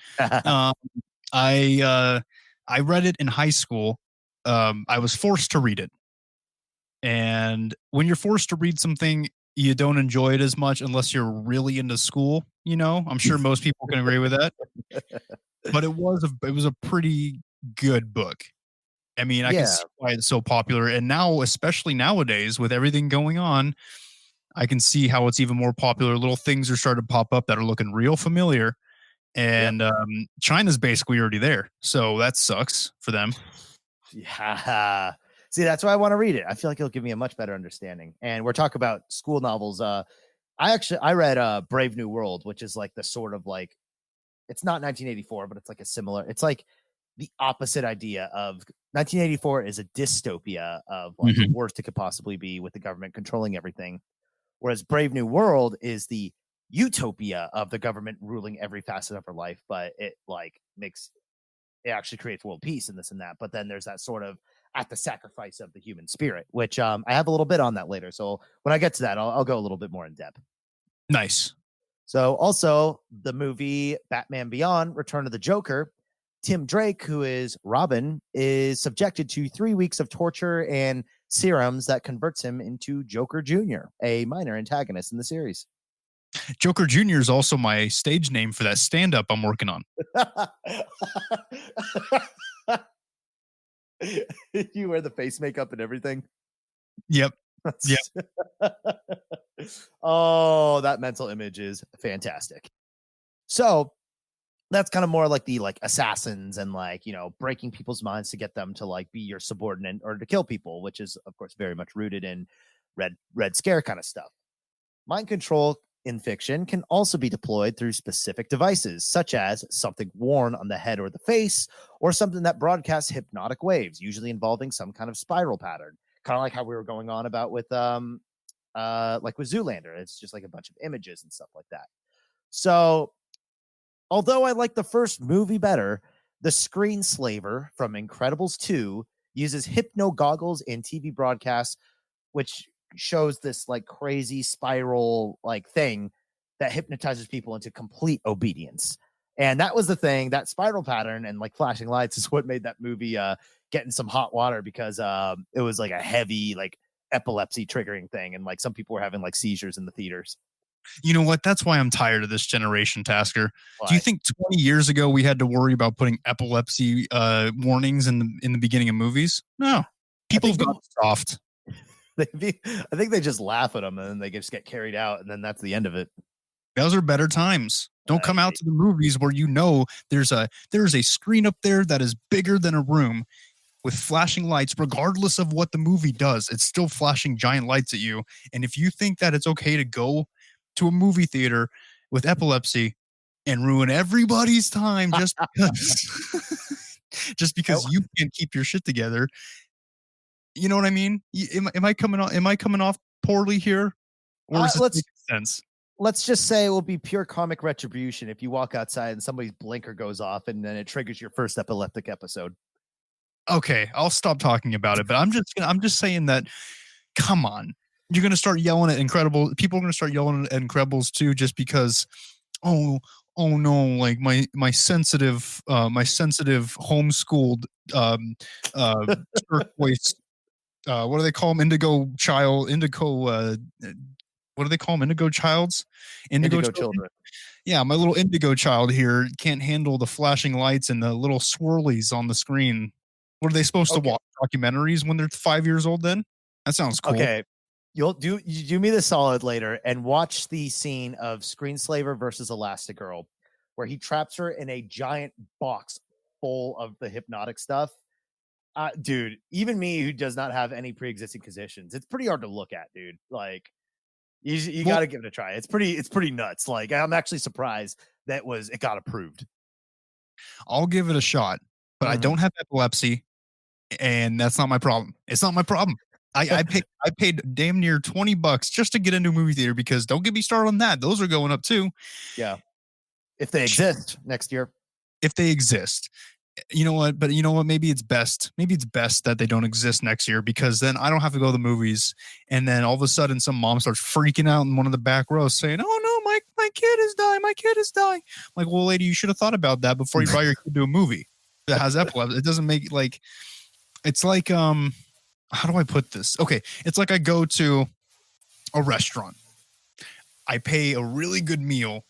I read it in high school. I was forced to read it, and when you're forced to read something, you don't enjoy it as much unless you're really into school. I'm sure most people can agree with that. But it was a pretty good book. I mean, I can see why it's so popular, and now, especially nowadays, with everything going on, I can see how it's even more popular. Little things are starting to pop up that are looking real familiar, and China's basically already there, so that sucks for them. Yeah. See, that's why I want to read it. I feel like it'll give me a much better understanding. And we're talking about school novels. I read Brave New World, which is like the sort of like, it's not 1984, but it's like it's like the opposite idea of 1984 is a dystopia of like the worst it could possibly be with the government controlling everything. Whereas Brave New World is the utopia of the government ruling every facet of our life, but it actually creates world peace and this and that. But then there's that sort of at the sacrifice of the human spirit, which I have a little bit on that later. So when I get to that, I'll go a little bit more in depth. Nice. So also the movie Batman Beyond, Return of the Joker, Tim Drake, who is Robin, is subjected to 3 weeks of torture and serums that converts him into Joker Jr., a minor antagonist in the series. Joker Jr. is also my stage name for that stand-up I'm working on. You wear the face makeup and everything? Yep. Yep. Oh, that mental image is fantastic. So that's kind of more like the assassins and breaking people's minds to get them to be your subordinate or to kill people, which is of course very much rooted in Red Scare kind of stuff. Mind control in fiction can also be deployed through specific devices, such as something worn on the head or the face, or something that broadcasts hypnotic waves, usually involving some kind of spiral pattern. Kind of like how we were going on about with with Zoolander. It's just like a bunch of images and stuff like that. So, although I like the first movie better, the Screenslaver from Incredibles 2 uses hypno goggles in TV broadcasts, which shows this crazy spiral thing that hypnotizes people into complete obedience. And that was the thing, that spiral pattern and flashing lights is what made that movie get in some hot water, because it was a heavy epilepsy triggering thing, and some people were having seizures in the theaters. You know what? That's why I'm tired of this generation, Tasker. Do you But think 20 years ago we had to worry about putting epilepsy warnings in the beginning of movies? No. I People think have got soft. I think they just laugh at them and then they just get carried out, and then that's the end of it. Those are better times. Don't come out I- to the movies where you know there's a screen up there that is bigger than a room with flashing lights, regardless of what the movie does. It's still flashing giant lights at you. And if you think that it's okay to go to a movie theater with epilepsy and ruin everybody's time just because just because you can't keep your shit together, you know what I mean? Am I coming off poorly here, or does it make sense? Let's just say it will be pure comic retribution if you walk outside and somebody's blinker goes off and then it triggers your first epileptic episode. Okay, I'll stop talking about it, but I'm just saying that, come on, you're gonna start yelling at Incredible. People are gonna start yelling at Incredibles too, just because. Oh no, like my sensitive homeschooled turquoise, what do they call them? What do they call them? Indigo childs? Indigo children. Yeah, my little indigo child here can't handle the flashing lights and the little swirlies on the screen. What are they supposed to watch? Documentaries when they're 5 years old then? That sounds cool. Okay. You do me the solid later and watch the scene of Screenslaver versus Elastigirl, where he traps her in a giant box full of the hypnotic stuff. Dude, even me who does not have any pre-existing conditions, it's pretty hard to look at, dude. Like, you got to give it a try. It's pretty nuts. Like, I'm actually surprised that it got approved. I'll give it a shot, but I don't have epilepsy, and that's not my problem. It's not my problem. I paid damn near $20 just to get into a movie theater, because don't get me started on that. Those are going up too. Yeah. If they exist next year. If they exist. You know what? But you know what? Maybe it's best that they don't exist next year, because then I don't have to go to the movies. And then all of a sudden some mom starts freaking out in one of the back rows saying, "Oh no, my kid is dying. My kid is dying." I'm like, well, lady, you should have thought about that before you brought your kid to a movie that has epilepsy. It doesn't make it's like, how do I put this? Okay. It's like I go to a restaurant. I pay a really good meal,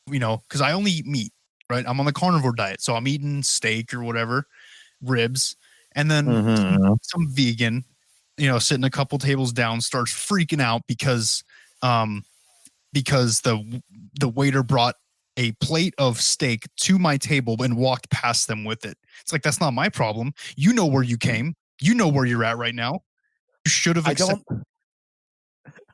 because I only eat meat. Right, I'm on the carnivore diet, so I'm eating steak or whatever, ribs, and then some vegan, sitting a couple tables down, starts freaking out because the waiter brought a plate of steak to my table and walked past them with it. It's like, that's not my problem. You know where you came. You know where you're at right now. You should have accepted.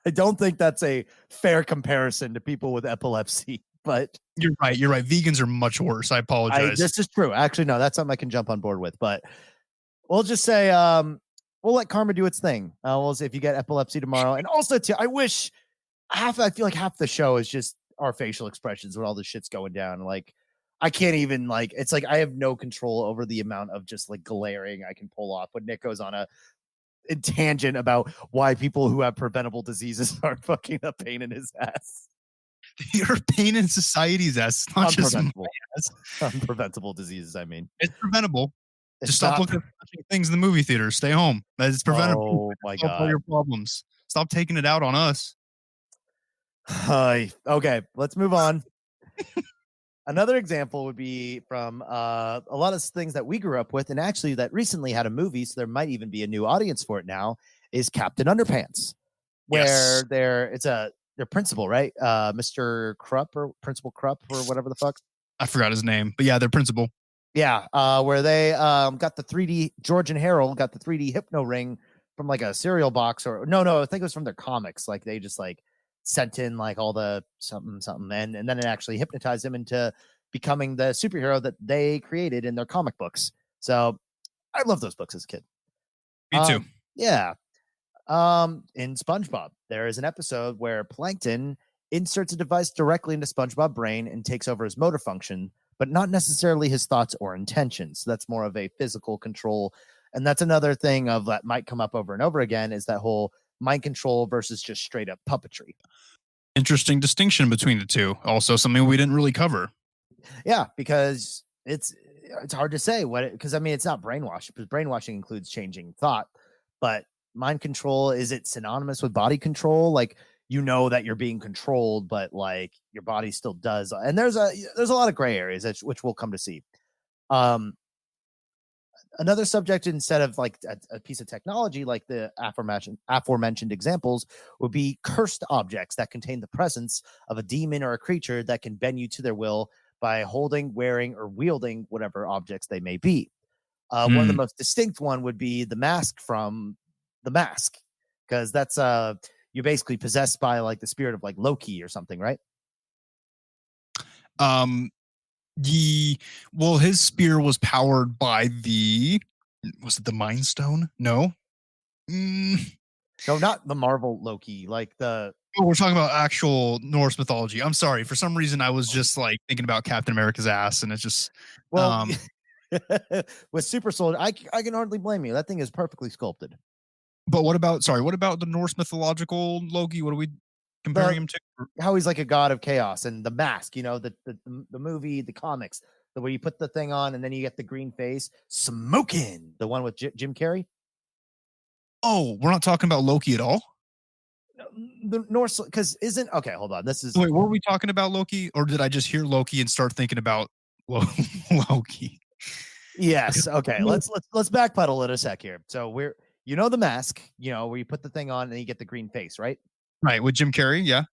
I don't think that's a fair comparison to people with epilepsy. But you're right. Vegans are much worse. I apologize. This is true. Actually, no, that's something I can jump on board with. But we'll just say we'll let karma do its thing. We'll say if you get epilepsy tomorrow, and also I feel like half the show is just our facial expressions when all this shit's going down. Like, I can't even it's like I have no control over the amount of just like glaring I can pull off when Nick goes on a tangent about why people who have preventable diseases are fucking a pain in his ass. You're a pain in society's ass. It's not just unpreventable diseases. I mean, it's preventable. Just stop looking at things in the movie theater. Stay home. It's preventable. Oh my God! All your problems. Stop taking it out on us. Okay, let's move on. Another example would be from a lot of things that we grew up with, and actually that recently had a movie, so there might even be a new audience for it now. Is Captain Underpants, where their principal, right? Mr. Krupp or Principal Krupp or whatever the fuck. I forgot his name, but yeah, their principal. Yeah, where they got the 3D, George and Harold got the 3D hypno ring from like a cereal box, or no, I think it was from their comics. Like they just sent in all the something, and then it actually hypnotized them into becoming the superhero that they created in their comic books. So I love those books as a kid. Me too. Yeah. In SpongeBob, there is an episode where Plankton inserts a device directly into SpongeBob's brain and takes over his motor function, but not necessarily his thoughts or intentions. So that's more of a physical control. And that's another thing of that might come up over and over again, is that whole mind control versus just straight up puppetry. Interesting distinction between the two. Also something we didn't really cover. Yeah, because it's hard to say because I mean, it's not brainwashing, because brainwashing includes changing thought, but mind control, is it synonymous with body control? Like, you know that you're being controlled, but like your body still does. And there's a lot of gray areas which we'll come to see. Another subject instead of like a piece of technology like the aforementioned examples would be cursed objects that contain the presence of a demon or a creature that can bend you to their will by holding, wearing, or wielding whatever objects they may be. One of the most distinct one would be the mask from The Mask, because that's you're basically possessed by like the spirit of like Loki or something, right? His spear was powered by was it the Mind Stone? No. No, not the Marvel Loki, like the. Oh, we're talking about actual Norse mythology. I'm sorry. For some reason, I was just like thinking about Captain America's ass, and it's just with Super Soldier, I can hardly blame you. That thing is perfectly sculpted. But what about the Norse mythological Loki? What are we comparing him to? How he's like a god of chaos, and the mask, the movie, the comics, the way you put the thing on and then you get the green face, smoking, the one with Jim Carrey. Oh, we're not talking about Loki at all? The Norse, because okay, hold on. This is wait, were we talking about Loki, or did I just hear Loki and start thinking about Loki? Yes. Okay. Let's backpedal it a sec here. So we're the mask, where you put the thing on and you get the green face, right? Right, with Jim Carrey, yeah.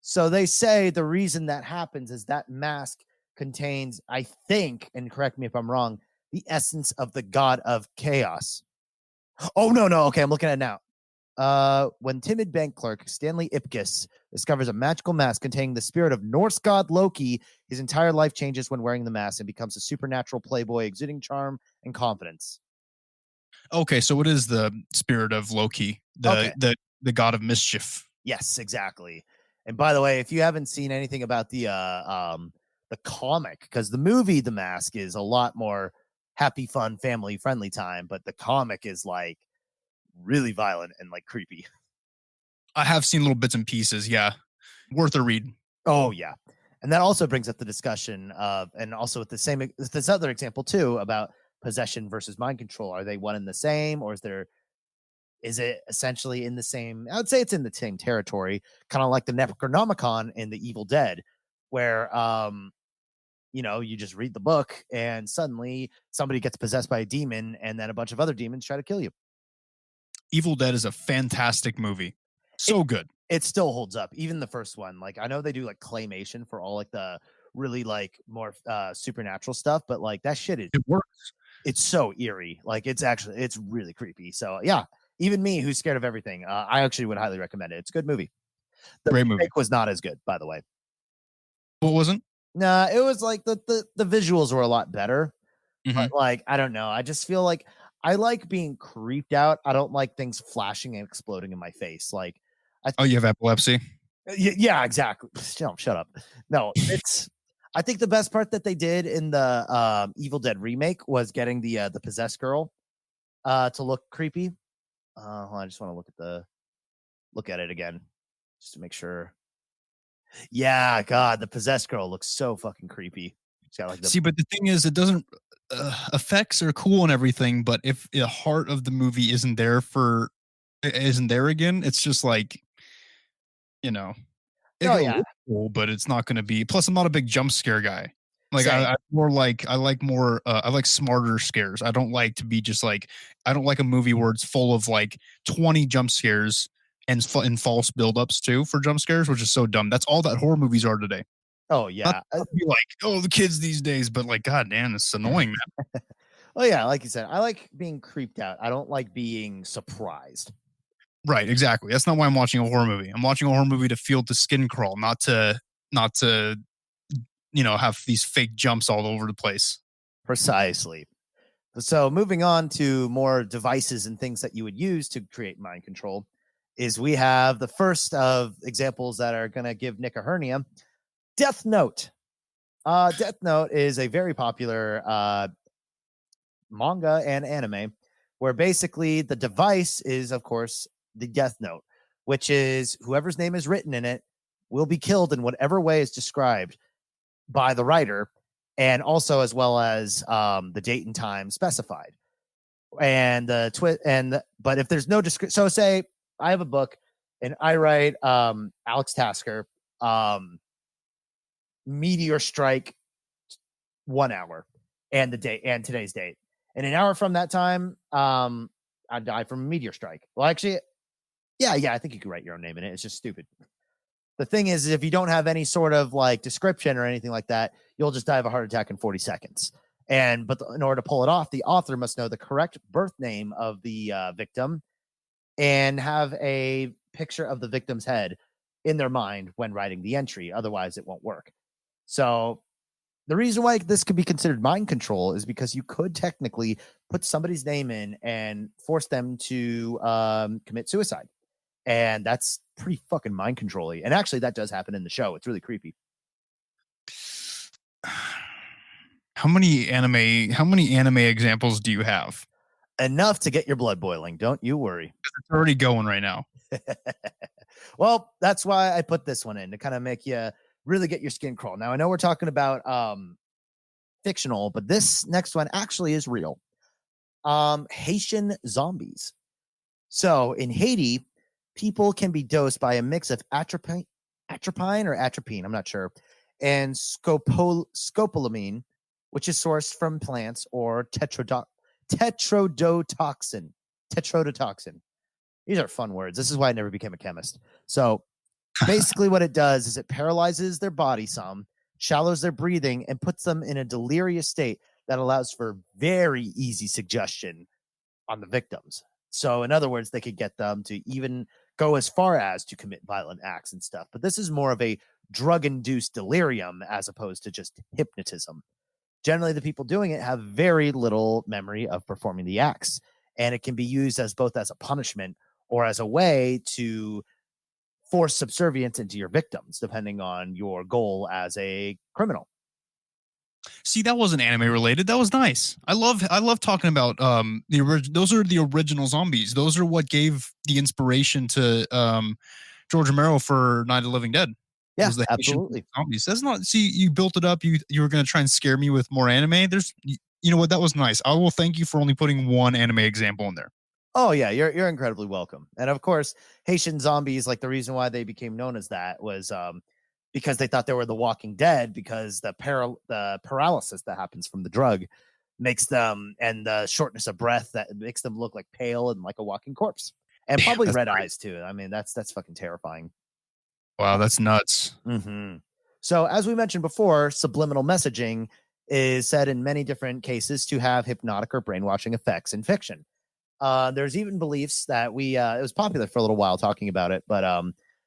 So they say the reason that happens is that mask contains, I think, and correct me if I'm wrong, the essence of the god of chaos. Oh, no. Okay, I'm looking at it now. When timid bank clerk Stanley Ipkiss discovers a magical mask containing the spirit of Norse god Loki, his entire life changes when wearing the mask and becomes a supernatural playboy exuding charm and confidence. Okay, so it is the spirit of Loki, the god of mischief. Yes, exactly. And by the way, if you haven't seen anything about the comic, because the movie The Mask is a lot more happy, fun, family friendly time, but the comic is like really violent and like creepy. I have seen little bits and pieces. Yeah, worth a read. Oh yeah, and that also brings up the discussion of, and also with this other example too about possession versus mind control. Are they one and the same, or is it essentially in the same? I would say it's in the same territory, kind of like the Necronomicon in the Evil Dead, where you just read the book and suddenly somebody gets possessed by a demon, and then a bunch of other demons try to kill you. Evil Dead is a fantastic movie. So good. It still holds up. Even the first one. Like, I know they do like claymation for all like the really like more supernatural stuff, but like that shit it works. It's so eerie. Like it's really creepy. So yeah, even me who's scared of everything, I actually would highly recommend it. It's a good movie. The Great movie. was not as good, by the way. What wasn't? Nah, it was like the visuals were a lot better. Mm-hmm. But like, I don't know. I just feel like I like being creeped out. I don't like things flashing and exploding in my face. Like, you have epilepsy? Yeah, exactly. Shut up. No, I think the best part that they did in the Evil Dead remake was getting the possessed girl to look creepy. I just want to look at it again just to make sure. Yeah, God, the possessed girl looks so fucking creepy. But the thing is, it doesn't. Effects are cool and everything, but if the heart of the movie isn't there again, it's just like, cool, but it's not going to be. Plus, I'm not a big jump scare guy. Like I like smarter scares. I don't like to be just like, I don't like a movie where it's full of like 20 jump scares and false buildups too for jump scares, which is so dumb. That's all that horror movies are today. Oh yeah, I'd be like, the kids these days, but like, god damn, it's annoying, man. Oh yeah, like you said, I like being creeped out. I don't like being surprised. Right, exactly. That's not why I'm watching a horror movie. I'm watching a horror movie to feel the skin crawl, not to have these fake jumps all over the place. Precisely. So moving on to more devices and things that you would use to create mind control is we have the first of examples that are going to give Nick a hernia. Death Note. Death Note is a very popular manga and anime where basically the device is, of course, the Death Note, which is whoever's name is written in it will be killed in whatever way is described by the writer, and also as well as the date and time specified. And but if there's no description, so say I have a book And I write Alex Tasker, meteor strike 1 hour and the day and today's date. And an hour from that time, I die from a meteor strike. Well, actually, yeah, I think you could write your own name in it. It's just stupid. The thing is, if you don't have any sort of like description or anything like that, you'll just die of a heart attack in 40 seconds. But in order to pull it off, the author must know the correct birth name of the victim and have a picture of the victim's head in their mind when writing the entry. Otherwise, it won't work. So the reason why this could be considered mind control is because you could technically put somebody's name in and force them to commit suicide. And that's pretty fucking mind controlling. And actually, that does happen in the show. It's really creepy. How many anime examples do you have? Enough to get your blood boiling. Don't you worry. It's already going right now. Well, that's why I put this one in to kind of make you really get your skin crawl. Now, I know we're talking about fictional, but this next one actually is real. Haitian zombies. So in Haiti, people can be dosed by a mix of atropine or atropine, I'm not sure, and scopolamine, which is sourced from plants, or tetrodotoxin. These are fun words. This is why I never became a chemist. So basically what it does is it paralyzes their body some, shallows their breathing, and puts them in a delirious state that allows for very easy suggestion on the victims. So in other words, they could get them to even go as far as to commit violent acts and stuff. But this is more of a drug-induced delirium as opposed to just hypnotism. Generally, the people doing it have very little memory of performing the acts, and it can be used as both as a punishment or as a way to force subservience into your victims, depending on your goal as a criminal. See, that wasn't anime related. That was nice. I love talking about those are the original zombies. Those are what gave the inspiration to George Romero for Night of the Living Dead. Yeah, absolutely. Zombies. That's not. See, you built it up. You were going to try and scare me with more anime. You know what? That was nice. I will thank you for only putting one anime example in there. Oh yeah, you're incredibly welcome. And of course, Haitian zombies, like the reason why they became known as that was because they thought they were the Walking Dead, because the paralysis that happens from the drug makes them, and the shortness of breath that makes them look like pale and like a walking corpse, and probably red eyes too. I mean, that's fucking terrifying. Wow, that's nuts. Mm-hmm. So as we mentioned before, subliminal messaging is said in many different cases to have hypnotic or brainwashing effects in fiction. There's even beliefs that it was popular for a little while talking about it, but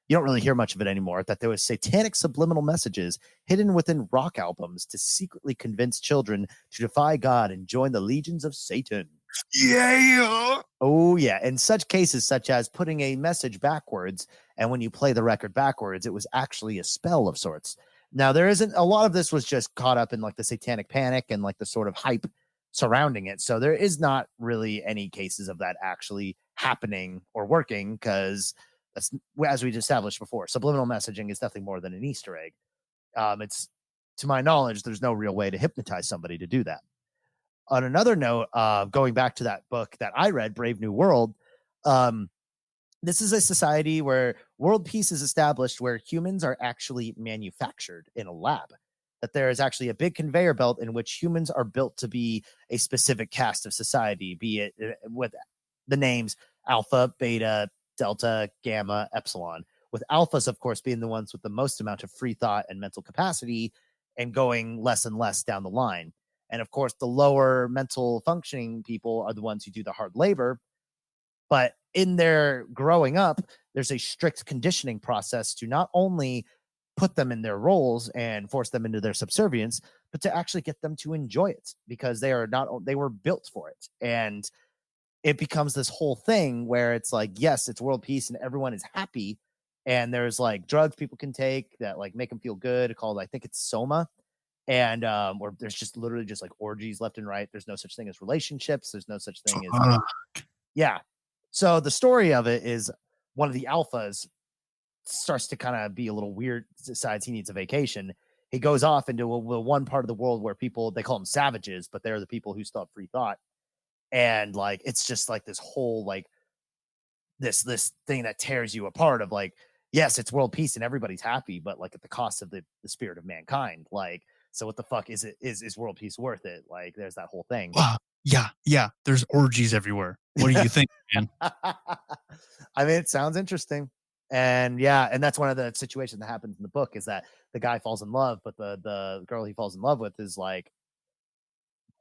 you don't really hear much of it anymore, that there was satanic subliminal messages hidden within rock albums to secretly convince children to defy God and join the legions of Satan. Yeah. Oh, yeah. In such cases, such as putting a message backwards, and when you play the record backwards, it was actually a spell of sorts. Now, there isn't a lot of this was just caught up in like the satanic panic and like the sort of hype surrounding it. So there is not really any cases of that actually happening or working, because that's, as we established before, subliminal messaging is nothing more than an Easter egg. It's, to my knowledge, there's no real way to hypnotize somebody to do that. On another note, going back to that book that I read, Brave New World, this is a society where world peace is established, where humans are actually manufactured in a lab. That there is actually a big conveyor belt in which humans are built to be a specific caste of society, be it with the names Alpha, Beta, Delta, Gamma, Epsilon, with alphas, of course, being the ones with the most amount of free thought and mental capacity, and going less and less down the line. And of course, the lower mental functioning people are the ones who do the hard labor. But in their growing up, there's a strict conditioning process to not only put them in their roles and force them into their subservience, but to actually get them to enjoy it, because they were built for it. And it becomes this whole thing where it's like, yes, it's world peace and everyone is happy. And there's like drugs people can take that like make them feel good, called, I think it's Soma. And or there's just literally just like orgies left and right. There's no such thing as relationships. There's no such thing as yeah. So the story of it is one of the alphas starts to kind of be a little weird, decides he needs a vacation. He goes off into one part of the world where people, they call them savages, but they're the people who still have free thought. And like, it's just like this whole, like, this thing that tears you apart of like, yes, it's world peace and everybody's happy, but like at the cost of the spirit of mankind. Like, so what the fuck is it? Is world peace worth it? Like, there's that whole thing. Yeah. There's orgies everywhere. What do you think, man? I mean, it sounds interesting. And yeah, and that's one of the situations that happens in the book is that the guy falls in love, but the girl he falls in love with is like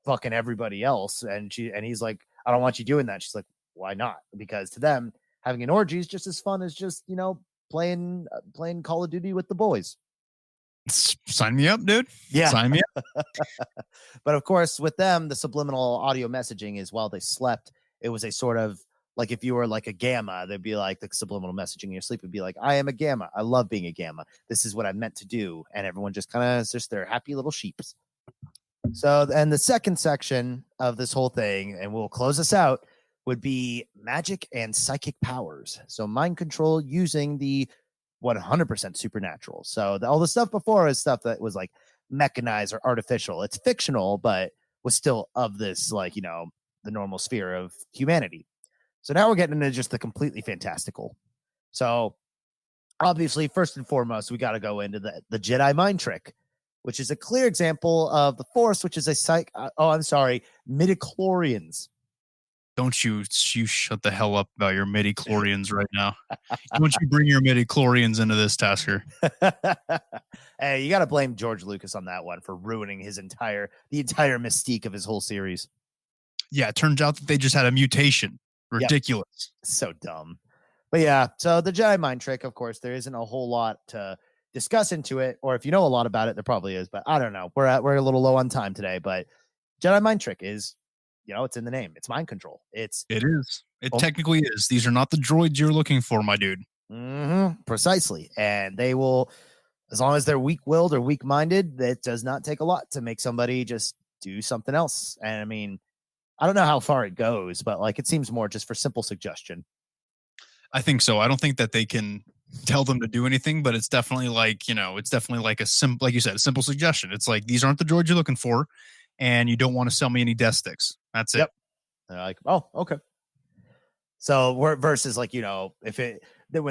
fucking everybody else. And he's like, I don't want you doing that. She's like, why not? Because to them, having an orgy is just as fun as just, playing Call of Duty with the boys. Sign me up, dude. Yeah. Sign me up. But of course, with them, the subliminal audio messaging is while they slept, it was a sort of like if you were like a gamma, they'd be like the subliminal messaging in your sleep would be like, I am a gamma. I love being a gamma. This is what I'm meant to do. And everyone just kind of just their happy little sheeps. So, and the second section of this whole thing, and we'll close this out, would be magic and psychic powers. So mind control using the 100% supernatural. So all the stuff before is stuff that was like mechanized or artificial. It's fictional, but was still of this, like, the normal sphere of humanity. So now we're getting into just the completely fantastical. So obviously, first and foremost, we got to go into the Jedi mind trick, which is a clear example of the Force, which is a midichlorians. Don't you shut the hell up about your midichlorians right now. Don't you bring your midichlorians into this, Tasker. Hey, you got to blame George Lucas on that one for ruining the entire mystique of his whole series. Yeah, it turns out that they just had a mutation. Ridiculous. Yep. So dumb. But yeah, so the Jedi mind trick, of course, there isn't a whole lot to discuss into it, or if you know a lot about it, there probably is, but I don't know. We're a little low on time today, but Jedi mind trick is, it's in the name. It's mind control. It is. It technically is. These are not the droids you're looking for, my dude. Precisely. And they will, as long as they're weak-willed or weak-minded, it does not take a lot to make somebody just do something else. And I mean, I don't know how far it goes, but like it seems more just for simple suggestion. I think so. I don't think that they can tell them to do anything, but it's definitely like, like a simple, like you said, a simple suggestion. It's like, these aren't the droids you're looking for, and you don't want to sell me any death sticks. That's it. Yep. They're like, oh, okay. So versus like, when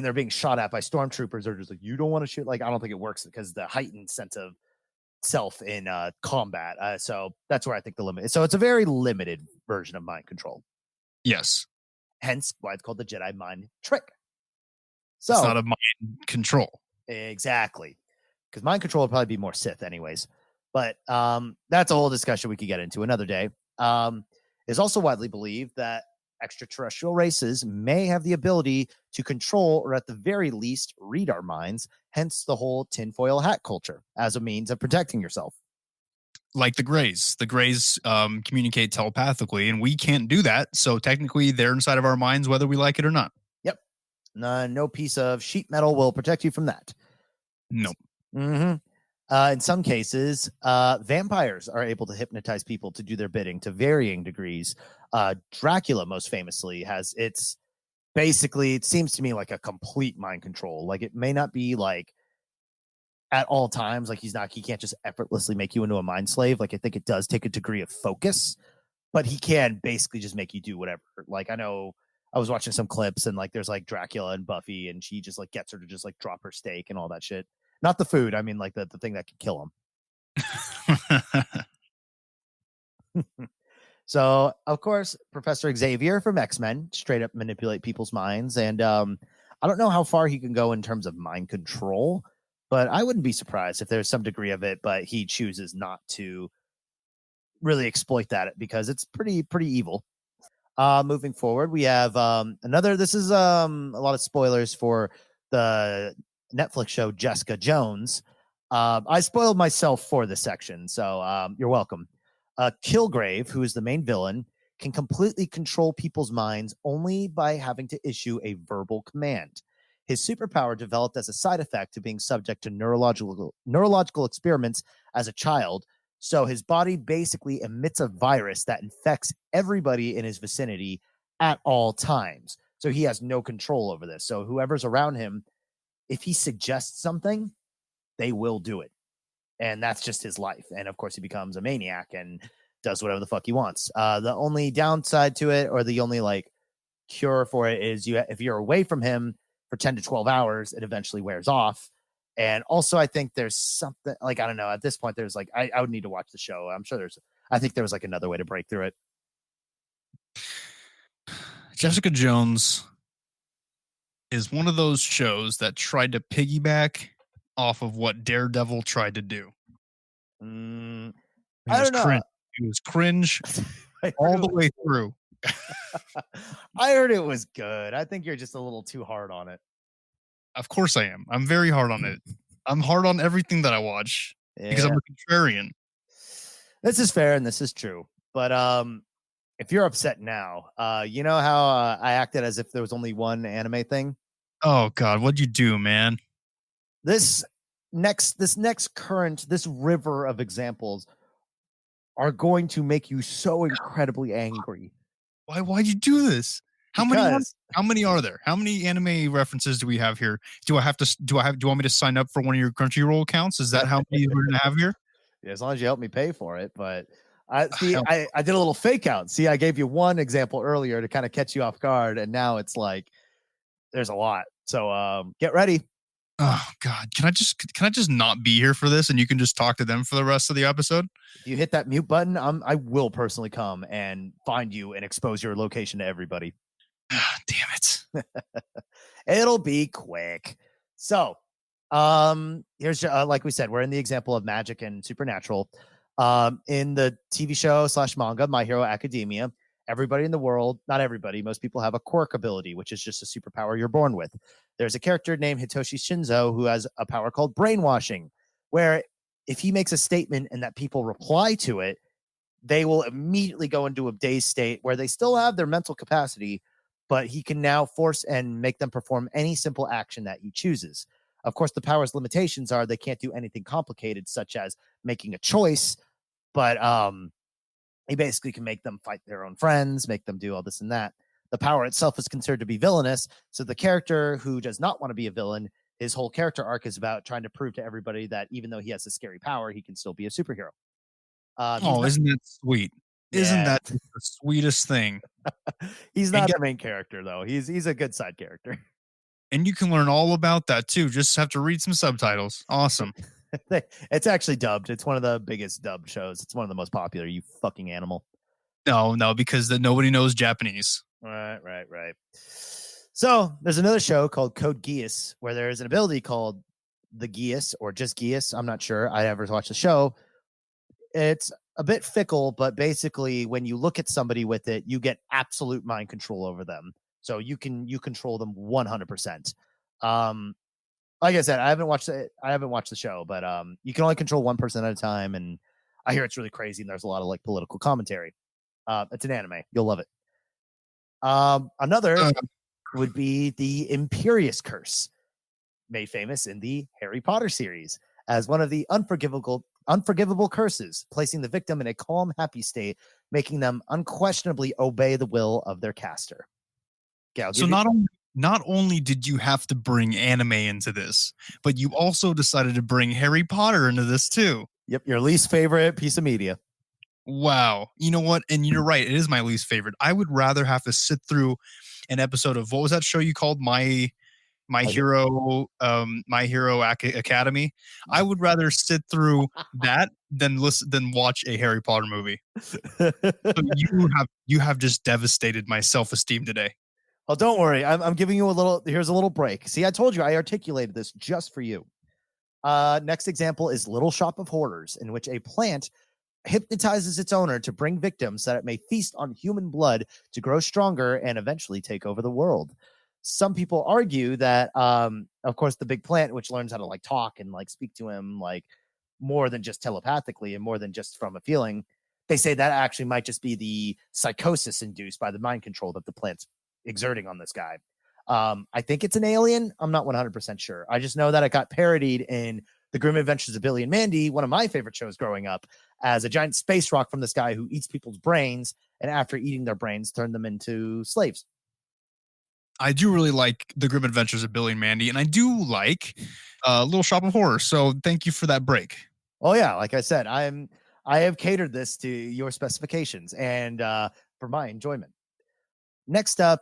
they're being shot at by stormtroopers, they're just like, you don't want to shoot. Like, I don't think it works because the heightened sense of self in combat. So that's where I think the limit is. So it's a very limited version of mind control. Yes. Hence why it's called the Jedi mind trick. So it's not a mind control. Exactly. Because mind control would probably be more Sith anyways. But that's a whole discussion we could get into another day. It's also widely believed that extraterrestrial races may have the ability to control, or at the very least, read our minds, hence the whole tinfoil hat culture as a means of protecting yourself. Like the Greys. The Greys communicate telepathically, and we can't do that. So technically, they're inside of our minds, whether we like it or not. Yep. No piece of sheet metal will protect you from that. Nope. In some cases, vampires are able to hypnotize people to do their bidding to varying degrees. Dracula, most famously, it seems to me like a complete mind control. Like it may not be like at all times, like he can't just effortlessly make you into a mind slave. Like I think it does take a degree of focus, but he can basically just make you do whatever. Like I know I was watching some clips and like there's like Dracula and Buffy and she just like gets her to just like drop her steak and all that shit. Not the food. I mean, like the thing that could kill him. So, of course, Professor Xavier from X-Men straight up manipulate people's minds. And I don't know how far he can go in terms of mind control, but I wouldn't be surprised if there's some degree of it, but he chooses not to really exploit that because it's pretty evil. Moving forward, we have this is a lot of spoilers for the Netflix show Jessica Jones. I spoiled myself for this section, so you're welcome. Kilgrave, who is the main villain, can completely control people's minds only by having to issue a verbal command. His superpower developed as a side effect to being subject to neurological experiments as a child, so his body basically emits a virus that infects everybody in his vicinity at all times. So he has no control over this. So whoever's around him, if he suggests something, they will do it. And that's just his life. And of course, he becomes a maniac and does whatever the fuck he wants. The only downside to it, or the only like cure for it is if you're away from him for 10 to 12 hours, it eventually wears off. And also, I think there's something like, I don't know, at this point, there's like, I would need to watch the show. I'm sure I think there was like another way to break through it. Jessica Jones is one of those shows that tried to piggyback off of what Daredevil tried to do. I don't know. Cringe. It was cringe all the way through. I heard it was good. I think you're just a little too hard on it. Of course I am. I'm very hard on it. I'm hard on everything that I watch because I'm a contrarian. This is fair and this is true. But if you're upset now, you know how I acted as if there was only one anime thing? Oh God, what'd you do, man? This river of examples are going to make you so incredibly angry. Why'd you do this? How many are there? How many anime references do we have here? Do you want me to sign up for one of your Crunchyroll accounts? Is that how many we're gonna have here? Yeah, as long as you help me pay for it. But I did a little fake out. See, I gave you one example earlier to kind of catch you off guard, and now it's like there's a lot. So get ready. Oh God, can I just not be here for this, and you can just talk to them for the rest of the episode? If you hit that mute button, I will personally come and find you and expose your location to everybody. Damn it. It'll be quick. So, here's like we said, we're in the example of magic and supernatural. In the TV show / manga, My Hero Academia, everybody in the world, not everybody, most people have a quirk ability, which is just a superpower you're born with. There's a character named Hitoshi Shinzo who has a power called brainwashing, where if he makes a statement and that people reply to it, they will immediately go into a dazed state where they still have their mental capacity, but he can now force and make them perform any simple action that he chooses. Of course, the power's limitations are they can't do anything complicated, such as making a choice, but he basically can make them fight their own friends, make them do all this and that. The power itself is considered to be villainous, so the character who does not want to be a villain, his whole character arc is about trying to prove to everybody that even though he has a scary power, he can still be a superhero. Isn't that sweet? Yeah. Isn't that the sweetest thing? He's not the main character, though. He's a good side character. And you can learn all about that, too. Just have to read some subtitles. Awesome. It's actually dubbed. It's one of the biggest dubbed shows. It's one of the most popular, you fucking animal. No, because nobody knows Japanese. Right. So there's another show called Code Geass where there's an ability called the Geass or just Geass. I'm not sure. I never watched the show. It's a bit fickle, but basically when you look at somebody with it, you get absolute mind control over them. So you control them 100%. Like I said, I haven't watched the show, but you can only control one person at a time, and I hear it's really crazy and there's a lot of like political commentary. It's an anime. You'll love it. Another would be the Imperious Curse, made famous in the Harry Potter series as one of the unforgivable curses, placing the victim in a calm, happy state, making them unquestionably obey the will of their caster. So not only did you have to bring anime into this, but you also decided to bring Harry Potter into this too. Yep, your least favorite piece of media. Wow. You know what? And you're right. It is my least favorite. I would rather have to sit through an episode of, what was that show you called? My Hero Academy. I would rather sit through that than watch a Harry Potter movie. So you have just devastated my self-esteem today. Oh, don't worry. I'm giving you here's a little break. See, I told you I articulated this just for you. Next example is Little Shop of Horrors, in which a plant hypnotizes its owner to bring victims that it may feast on human blood to grow stronger and eventually take over the world. Some people argue that, of course, the big plant, which learns how to like talk and like speak to him like more than just telepathically and more than just from a feeling, they say that actually might just be the psychosis induced by the mind control that the plant's exerting on this guy. I think it's an alien. I'm not 100% sure. I just know that it got parodied in The Grim Adventures of Billy and Mandy, one of my favorite shows growing up, as a giant space rock from this guy who eats people's brains, and after eating their brains, turn them into slaves. I do really like The Grim Adventures of Billy and Mandy, and I do like Little Shop of Horrors. So thank you for that break. Oh yeah, like I said, I have catered this to your specifications and for my enjoyment. Next up,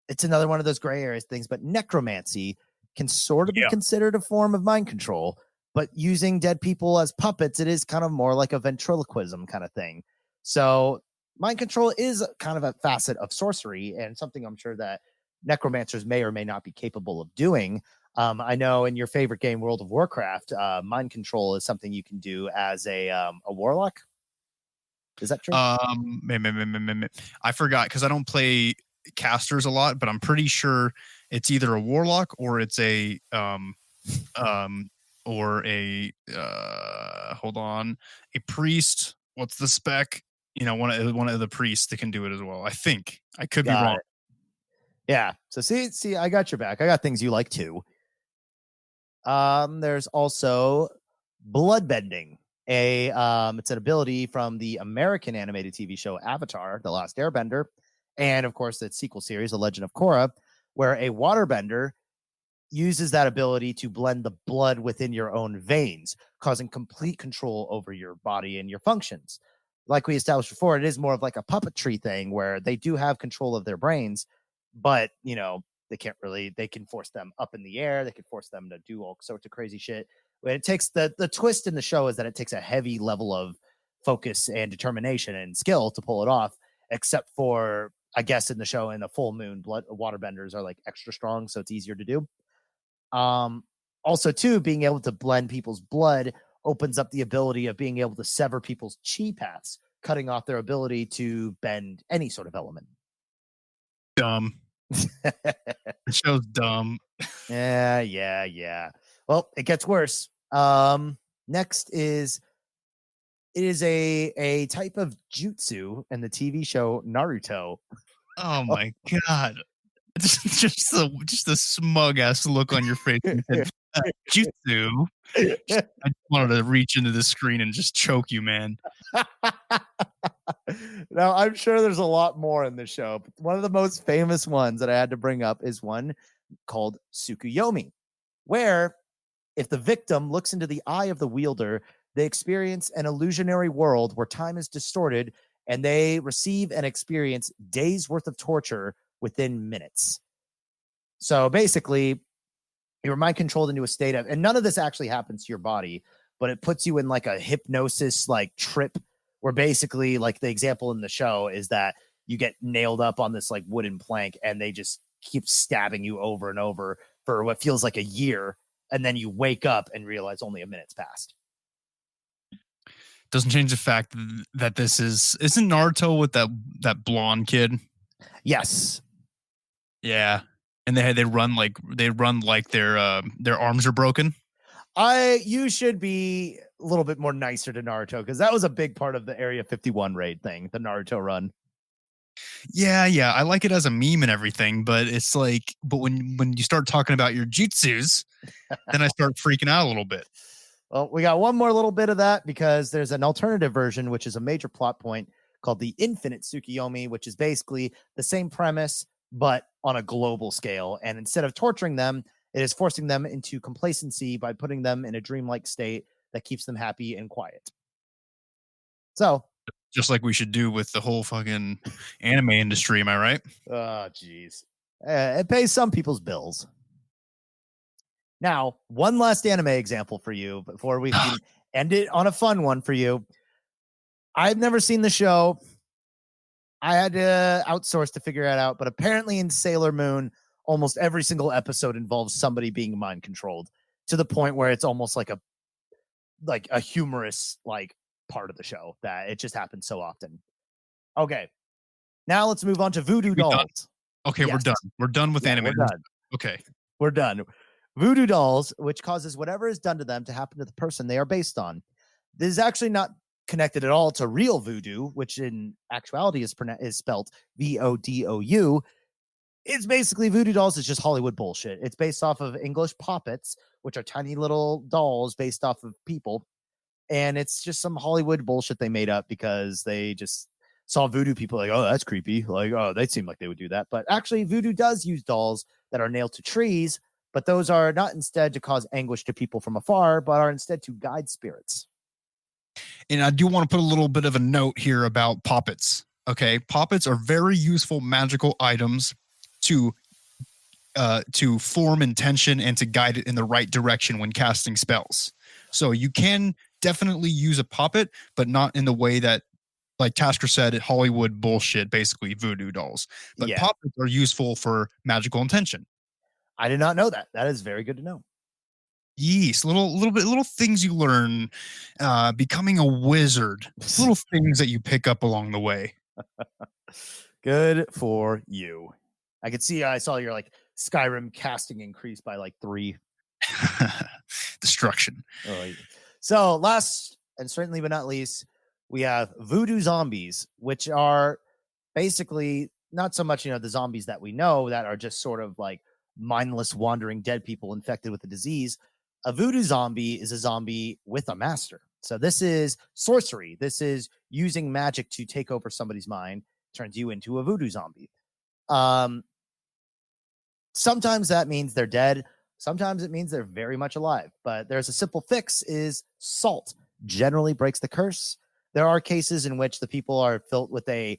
it's another one of those gray areas things, but necromancy can sort of be considered a form of mind control, but using dead people as puppets, it is kind of more like a ventriloquism kind of thing. So mind control is kind of a facet of sorcery and something I'm sure that necromancers may or may not be capable of doing. I know in your favorite game, World of Warcraft, mind control is something you can do as a warlock. Is that true? I forgot because I don't play casters a lot, but I'm pretty sure it's either a warlock or it's a hold on, a priest. What's the spec? One of the priests that can do it as well. I think I could be wrong. Yeah. So see, I got your back. I got things you like too. There's also bloodbending. It's an ability from the American animated TV show Avatar: The Last Airbender, and of course its sequel series, The Legend of Korra, where a waterbender uses that ability to blend the blood within your own veins, causing complete control over your body and your functions. Like we established before, it is more of like a puppetry thing where they do have control of their brains, but they can force them up in the air. They can force them to do all sorts of crazy shit. But it takes the twist in the show is that it takes a heavy level of focus and determination and skill to pull it off, except for, I guess, in the show, in the full moon, waterbenders are like extra strong. So it's easier to do. Also too, being able to blend people's blood opens up the ability of being able to sever people's chi paths, cutting off their ability to bend any sort of element. Dumb. The show's dumb. Yeah. Well, it gets worse. Next is a type of jutsu in the TV show Naruto. Oh my god. Just the smug ass look on your face. Jutsu. I just wanted to reach into the screen and just choke you, man. Now, I'm sure there's a lot more in the show, but one of the most famous ones that I had to bring up is one called Tsukuyomi, where if the victim looks into the eye of the wielder, they experience an illusionary world where time is distorted and they receive and experience days worth of torture within minutes. So basically, you're mind controlled into a state of, and none of this actually happens to your body, but it puts you in like a hypnosis like trip where basically, like the example in the show is that you get nailed up on this like wooden plank and they just keep stabbing you over and over for what feels like a year. And then you wake up and realize only a minute's passed. Doesn't change the fact that this isn't Naruto with that blonde kid. Yes. Yeah. And they run like their arms are broken. You should be a little bit more nicer to Naruto because that was a big part of the Area 51 raid thing, the Naruto run. Yeah, I like it as a meme and everything, but it's like, but when you start talking about your jutsus, then I start freaking out a little bit. Well, we got one more little bit of that because there's an alternative version, which is a major plot point called the Infinite Tsukuyomi, which is basically the same premise, but on a global scale. And instead of torturing them, it is forcing them into complacency by putting them in a dreamlike state that keeps them happy and quiet. So, just like we should do with the whole fucking anime industry, am I right? Oh, geez. It pays some people's bills. Now, one last anime example for you before we can end it on a fun one for you. I've never seen the show. I had to outsource to figure it out, but apparently in Sailor Moon, almost every single episode involves somebody being mind controlled to the point where it's almost like a humorous like part of the show that it just happens so often. Okay. Now let's move on to voodoo dolls. Okay, yes. We're done with anime. We're done. Okay. We're done. Voodoo dolls, which causes whatever is done to them to happen to the person they are based on. This is actually not connected at all to real voodoo, which in actuality is spelled VODOU. It's basically voodoo dolls is just Hollywood bullshit. It's based off of English poppets, which are tiny little dolls based off of people. And it's just some Hollywood bullshit they made up because they just saw voodoo people like, oh, that's creepy. Like, oh, they seem like they would do that. But actually, voodoo does use dolls that are nailed to trees, but those are not instead to cause anguish to people from afar, but are instead to guide spirits. And I do want to put a little bit of a note here about poppets. Okay, poppets are very useful magical items to form intention and to guide it in the right direction when casting spells. So you can definitely use a poppet, but not in the way that, like Tasker said, Hollywood bullshit, basically voodoo dolls. But Yeah. poppets are useful for magical intention. I did not know that. That is very good to know. Yes, little things you learn, becoming a wizard. Little things that you pick up along the way. Good for you. I could see. I saw your like Skyrim casting increase by like 3. Destruction. Oh, so last and certainly but not least, we have voodoo zombies, which are basically not so much, the zombies that we know that are just sort of like mindless wandering dead people infected with a disease. A voodoo zombie is a zombie with a master. So this is sorcery. This is using magic to take over somebody's mind, turns you into a voodoo zombie. Sometimes that means they're dead. Sometimes it means they're very much alive. But there's a simple fix: is salt generally breaks the curse. There are cases in which the people are filled with the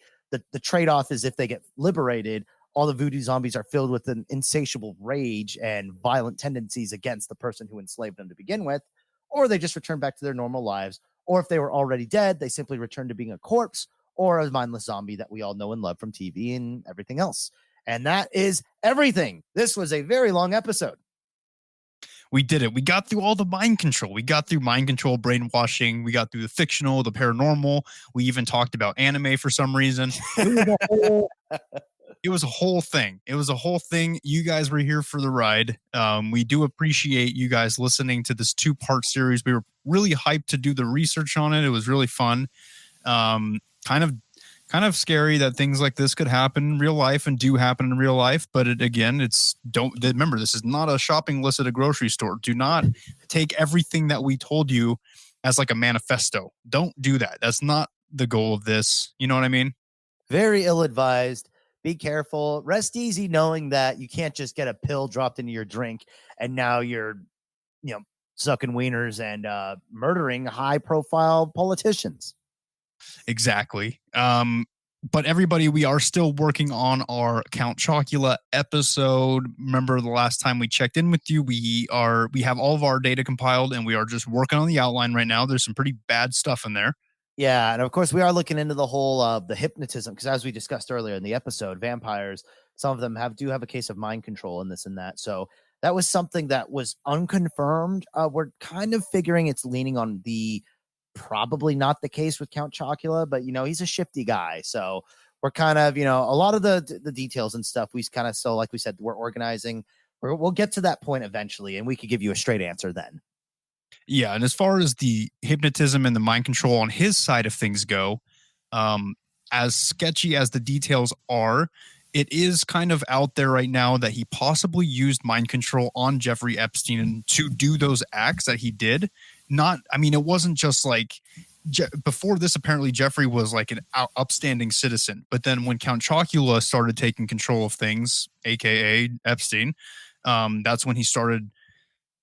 trade-off is if they get liberated, all the voodoo zombies are filled with an insatiable rage and violent tendencies against the person who enslaved them to begin with, or they just return back to their normal lives. Or if they were already dead, they simply return to being a corpse or a mindless zombie that we all know and love from TV and everything else. And that is everything. This was a very long episode. We did it. We got through all the mind control. We got through mind control, brainwashing. We got through the fictional, the paranormal. We even talked about anime for some reason. It was a whole thing. It was a whole thing. You guys were here for the ride. We do appreciate you guys listening to this 2-part series. We were really hyped to do the research on it. It was really fun. Kind of scary that things like this could happen in real life and do happen in real life. But remember, this is not a shopping list at a grocery store. Do not take everything that we told you as like a manifesto. Don't do that. That's not the goal of this. You know what I mean? Very ill-advised. Be careful. Rest easy knowing that you can't just get a pill dropped into your drink and now you're, sucking wieners and murdering high-profile politicians. Exactly. But everybody, we are still working on our Count Chocula episode. Remember the last time we checked in with you, we have all of our data compiled and we are just working on the outline right now. There's some pretty bad stuff in there. Yeah, and of course we are looking into the whole the hypnotism, because as we discussed earlier in the episode, vampires, some of them do have a case of mind control and this and that. So that was something that was unconfirmed. We're kind of figuring it's leaning on the probably not the case with Count Chocula, but he's a shifty guy. So we're kind of, a lot of the details and stuff we kind of still, like we said, we're organizing. We'll get to that point eventually, and we could give you a straight answer then. Yeah, and as far as the hypnotism and the mind control on his side of things go, as sketchy as the details are, it is kind of out there right now that he possibly used mind control on Jeffrey Epstein to do those acts that he did. It wasn't just like before this, apparently Jeffrey was like an upstanding citizen. But then when Count Chocula started taking control of things, aka Epstein, that's when he started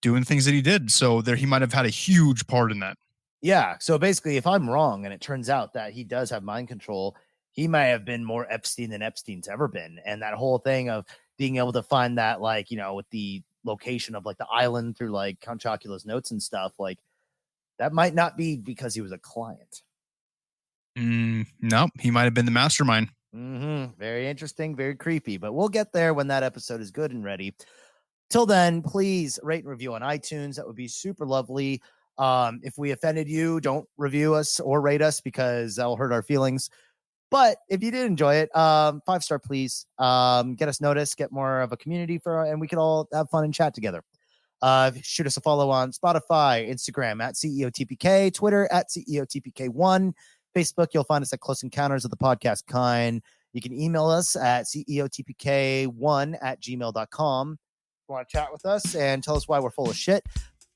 doing things that he did. So he might have had a huge part in that. Yeah. So basically, if I'm wrong and it turns out that he does have mind control, he may have been more Epstein than Epstein's ever been. And that whole thing of being able to find that, like, with the location of like the island through like Count Chocula's notes and stuff, like that might not be because he was a client. No, he might have been the mastermind. Very interesting, very creepy, but we'll get there when that episode is good and ready. Till then, please rate and review on iTunes. That would be super lovely. If we offended you, don't review us or rate us because that will hurt our feelings. But if you did enjoy it, 5-star, please. Get us noticed, get more of a community and we could all have fun and chat together. Shoot us a follow on Spotify, Instagram at CEOTPK, Twitter at CEOTPK1, Facebook. You'll find us at Close Encounters of the Podcast Kind. You can email us at CEOTPK1@gmail.com. If you want to chat with us and tell us why we're full of shit,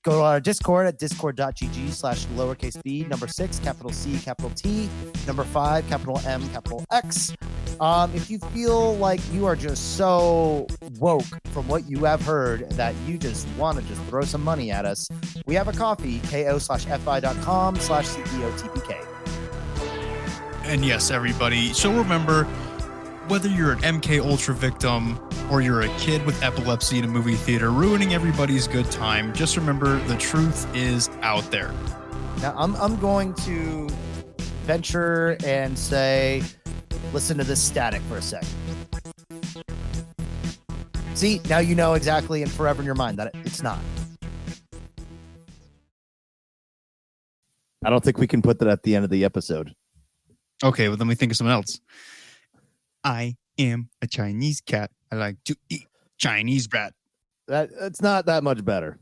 go to our Discord at discord.gg/lowercase b, number 6, capital C, capital T, number 5, capital M, capital X. If you feel like you are just so woke from what you have heard that you just want to just throw some money at us, we have a coffee, ko/fi.com/CEOTPK. And yes, everybody. So remember, whether you're an MK Ultra victim or you're a kid with epilepsy in a movie theater ruining everybody's good time, just remember the truth is out there. Now, I'm going to venture and say, listen to this static for a second. See, now you know exactly and forever in your mind that it's not. I don't think we can put that at the end of the episode. Okay, well, then we think of something else. I am a Chinese cat. I like to eat Chinese rat. That's not that much better.